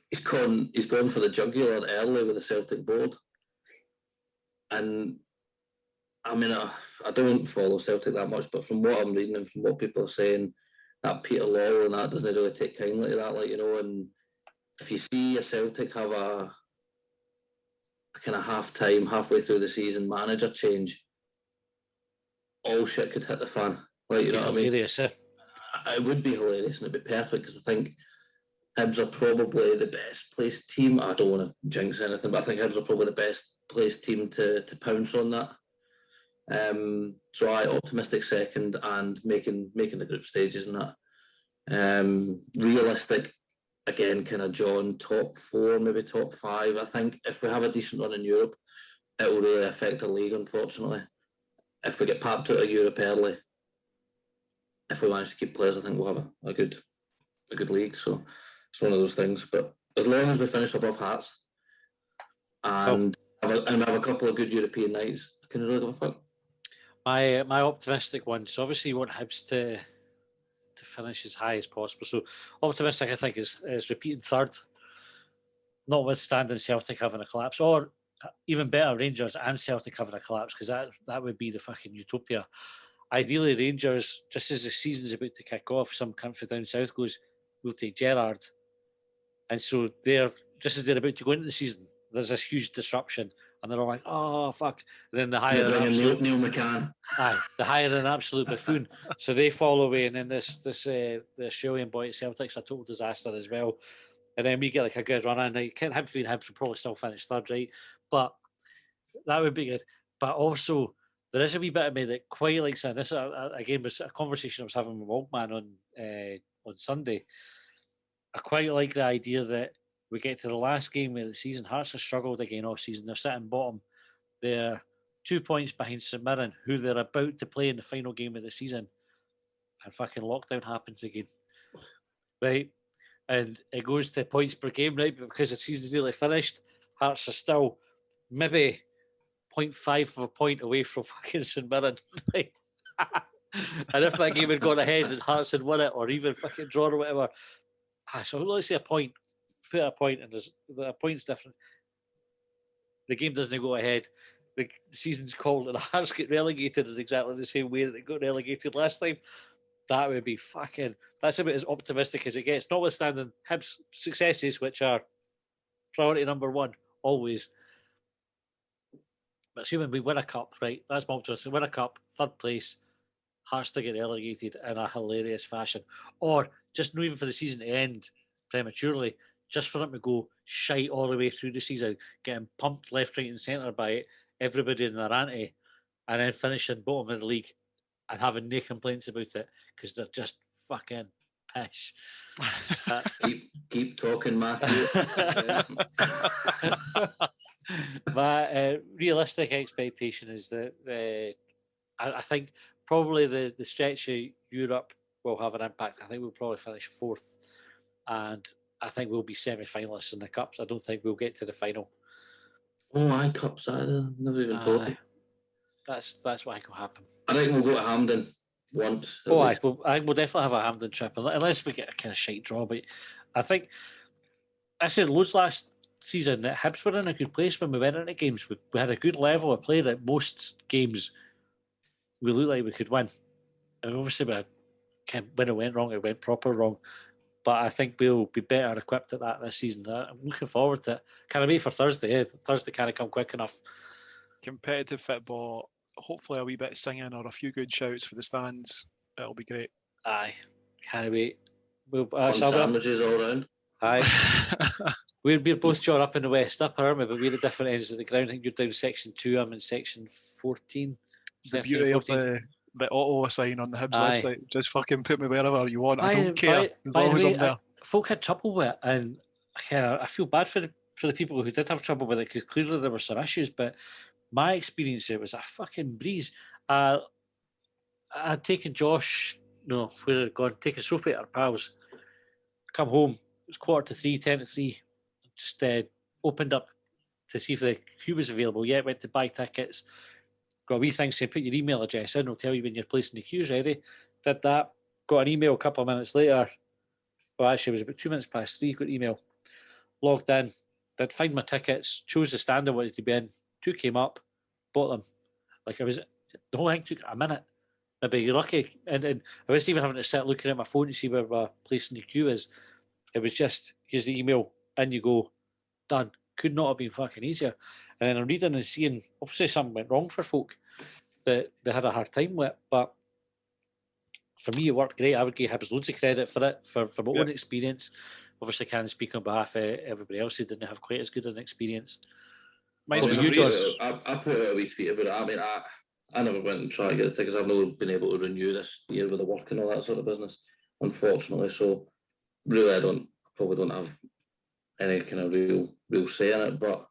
he's gone for the jugular early with the Celtic board. And I mean, I don't follow Celtic that much, but from what I'm reading and from what people are saying, that Peter Lawwell and that doesn't really take kindly to that, like, you know. And if you see a Celtic have a kind of halfway through the season manager change, all shit could hit the fan. Like, you know what I mean? Hilarious, eh? It would be hilarious and it'd be perfect, because I think Hibs are probably the best placed team. I don't want to jinx anything, but I think Hibs are probably the best placed team to pounce on that. So optimistic second and making the group stages and that. Realistic, again, kind of John, top 4, maybe top 5. I think if we have a decent run in Europe, it will really affect the league, unfortunately. If we get papped out of Europe early, if we manage to keep players, I think we'll have a good league. So it's one of those things. But as long as we finish above Hearts and have a couple of good European nights, I can really give a fuck. My optimistic one. So obviously you want Hibs to finish as high as possible. So optimistic, I think, is repeating third, notwithstanding Celtic having a collapse, or even better, Rangers and Celtic having a collapse, because that would be the fucking utopia. Ideally, Rangers, just as the season's about to kick off, some country down south goes, we'll take Gerrard. And so they're, just as they're about to go into the season, there's this huge disruption. And they're all like, oh, fuck. And then they hire an absolute... Neil McCann. Aye, they hire an absolute buffoon. So they fall away, and then the Australian boy at Celtic's a total disaster as well. And then we get like a good run in. Now, Kent Hibs will probably still finish third, right? But that would be good. But also, there is a wee bit of me that quite likes it. This, again, was a conversation I was having with Walkman on Sunday. I quite like the idea that we get to the last game of the season. Hearts have struggled again all season. They're sitting bottom. They're 2 points behind St Mirren, who they're about to play in the final game of the season. And fucking lockdown happens again. Right? And it goes to points per game, right? But because the season's nearly finished, Hearts are still maybe 0.5 of a point away from fucking St Mirren. Right? And if that game had gone ahead and Hearts had won it, or even fucking drawn or whatever, so let's say a point. Put a point, and the point's different. The game doesn't go ahead. The season's called, and the Hearts get relegated in exactly the same way that they got relegated last time. That would be fucking... That's about as optimistic as it gets, notwithstanding Hibs' successes, which are priority number one, always. But assuming we win a cup, right? That's my optimism. Win a cup, third place, Hearts to get relegated in a hilarious fashion. Or just not even for the season to end prematurely, just for them to go shite all the way through the season, getting pumped left, right and centre by everybody in their ante, and then finishing bottom of the league and having no complaints about it because they're just fucking pish. Keep talking, Matthew. My realistic expectation is that I think probably the stretch of Europe will have an impact. I think we'll probably finish fourth, and I think we'll be semi-finalists in the cups. I don't think we'll get to the final. Oh, cups! I never even thought it. That's what I think will happen. I think we'll go to Hampden once. I think we'll definitely have a Hampden trip, unless we get a kind of shite draw. But I think I said loads last season that Hibs were in a good place when we went into games. We had a good level of play that most games we looked like we could win. And obviously, when it went wrong, it went proper wrong. But I think we'll be better equipped at that this season. I'm looking forward to it. Can't wait for Thursday. Thursday can't come quick enough. Competitive football, hopefully a wee bit of singing or a few good shouts for the stands. It'll be great. Aye, can't wait. Sandwiches all around. Aye. We're both drawn up in the West Upper, aren't we? But we're at different ends of the ground. I think you're down section 2, I'm in section 14. The beauty of the auto assign on the Hibs website. Just fucking put me wherever you want. I don't care. As long as I'm there. Folk had trouble with it, and I feel bad for the people who did have trouble with it, because clearly there were some issues, but my experience, it was a fucking breeze. I'd taken taken Sophie at our pals, come home, it was 2:45, 10:03, just opened up to see if the queue was available. Yeah, went to buy tickets, got a wee thing saying put your email address in, it'll tell you when you're placing the queues ready. Did that, got an email a couple of minutes later. Well, actually, it was about 2 minutes past 3, got an email. Logged in, did find my tickets, chose the stand I wanted to be in, 2 came up, bought them. The whole thing took a minute. Maybe you're lucky. And I wasn't even having to sit looking at my phone to see where my place in the queue is. It was just, here's the email, in you go, done. Could not have been fucking easier. And I'm reading and seeing, obviously something went wrong for folk that they had a hard time with, but for me it worked great. I would give Hibs loads of credit for it, for my own experience. Obviously can't speak on behalf of everybody else who didn't have quite as good an experience. I put a wee tweet about it. I mean, I never went and tried to get the tickets. I've never been able to renew this year with the work and all that sort of business, unfortunately. So really, I probably don't have any kind of real say in it. But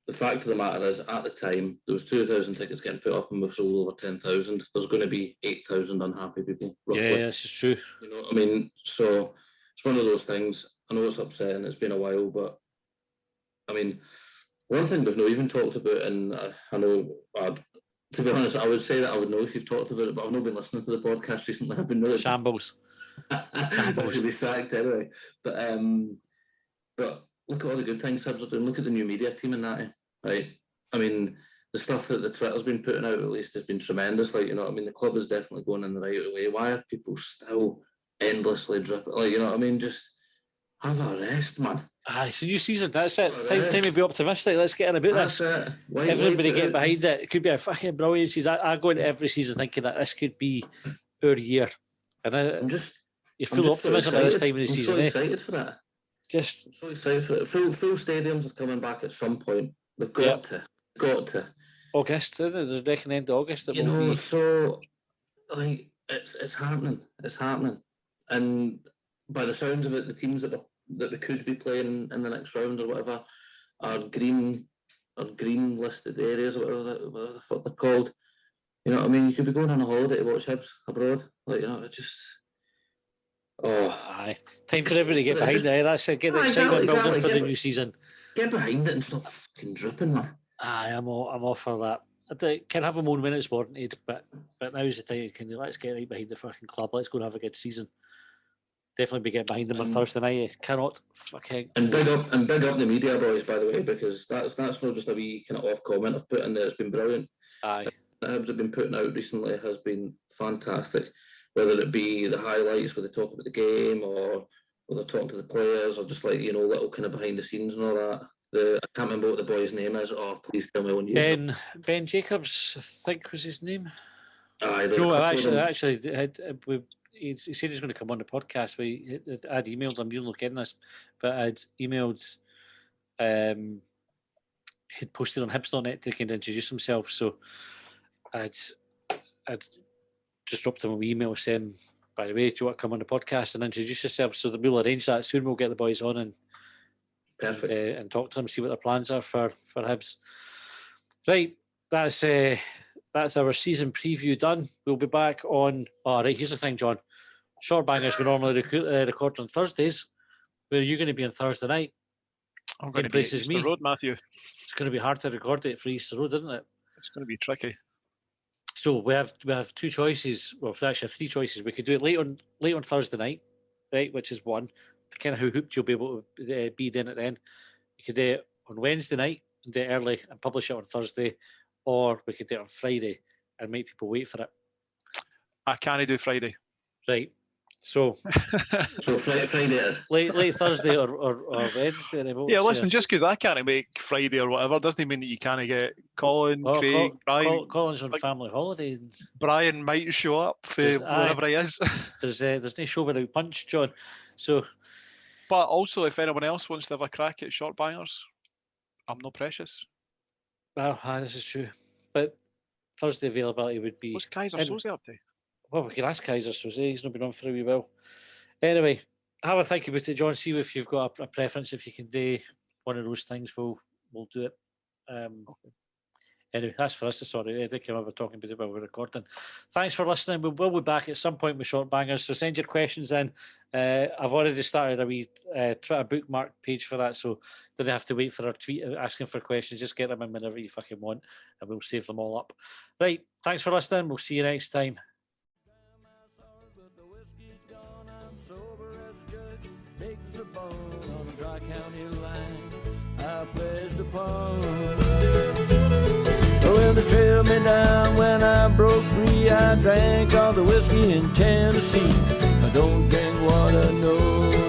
the fact of the matter is, at the time, there was 2,000 tickets getting put up, and we've sold over 10,000. There's going to be 8,000 unhappy people, roughly. Yeah, this is true. You know what I mean? So it's one of those things. I know it's upsetting. It's been a while, but I mean, one thing we've not even talked about, and I know, to be honest, I would say that I would know if you've talked about it, but I've not been listening to the podcast recently. I've been really shambles. I should be sacked anyway. But look at all the good things Hibs are doing. Look at the new media team and that, right? I mean, the stuff that the Twitter's been putting out, at least, has been tremendous. Like, you know what I mean? The club is definitely going in the right way. Why are people still endlessly dripping? Like, you know what I mean? Just have a rest, man. Aye, it's a new season. That's it. Time to be optimistic. Let's get in about this. Everybody get behind it. It could be a fucking brilliant season. I go into every season thinking that this could be our year. And you're full of optimism at this time of the season. I'm so excited for that. I'm so excited for it. Full stadiums are coming back at some point. They've got to. August, they're reckoning end of August. So like it's happening. It's happening. And by the sounds of it, the teams that we could be playing in the next round or whatever are green listed areas or whatever the fuck they're called. You know what I mean? You could be going on a holiday to watch Hibs abroad. Like, you know, it just... Oh, aye. Time for everybody to get behind it. That's it. Get the excitement building for the new season. Get behind it and stop fucking dripping, man. Aye, I'm all for that. I can have a moan when it's warranted, but now's the time. Let's get right behind the fucking club. Let's go and have a good season. Definitely be getting behind them on Thursday night. Cannot fucking... And big up the media boys, by the way, because that's not just a wee kind of off comment I've put in there. It's been brilliant. Aye. The Hibs have been putting out recently has been fantastic. Whether it be the highlights where they talk about the game, or they're talking to the players, or just like, you know, little kind of behind the scenes and all that. I can't remember what the boy's name is. Oh, please tell me when you... Ben Jacobs, I think was his name. Aye, no, actually, he said he's going to come on the podcast. I'd emailed him, you'll look in this, but I'd emailed, he'd posted on Hibs.net to kind of introduce himself. So I'd just dropped him an email saying, by the way, do you want to come on the podcast and introduce yourself? So we'll arrange that soon. We'll get the boys on and talk to them, see what their plans are for Hibs. Right, that's our season preview done. We'll be back on... Oh, right, here's the thing, John. Short Bangers, we normally record on Thursdays. Where are you going to be on Thursday night? I'm going to be at Easter Road, Matthew. It's going to be hard to record it for Easter Road, isn't it? It's going to be tricky. So we have two choices. Well, we actually have three choices. We could do it late on Thursday night, right? Which is one. Kind of how hooked you'll be able to be then at the end. You could do it on Wednesday night and do it early and publish it on Thursday, or we could do it on Friday and make people wait for it. I can't do Friday. Right. So Friday late Thursday or Wednesday. Yeah, listen, just because I can't make Friday or whatever doesn't mean that you can't get Colin, Craig, Brian. Colin's on family holiday. Brian might show up for wherever he is. There's no show without punch, John. So But also, if anyone else wants to have a crack at short bangers, I'm no precious. Well, this is true. But Thursday availability would be... What's Kaiser Soze up to? Well, we can ask Kaiser Soze. He's not been on for a wee while. Anyway, have a think about it, John. See if you've got a preference. If you can do one of those things, we'll do it. Anyway, that's for us to sort out. I think we're talking about it while we're recording. Thanks for listening. We'll be back at some point with Short Bangers, so send your questions in. I've already started a wee Twitter bookmark page for that, so don't have to wait for our tweet asking for questions. Just get them in whenever you fucking want, and we'll save them all up. Right, thanks for listening. We'll see you next time. Well, they trailed me down when I broke free. I drank all the whiskey in Tennessee. I don't drink water, no.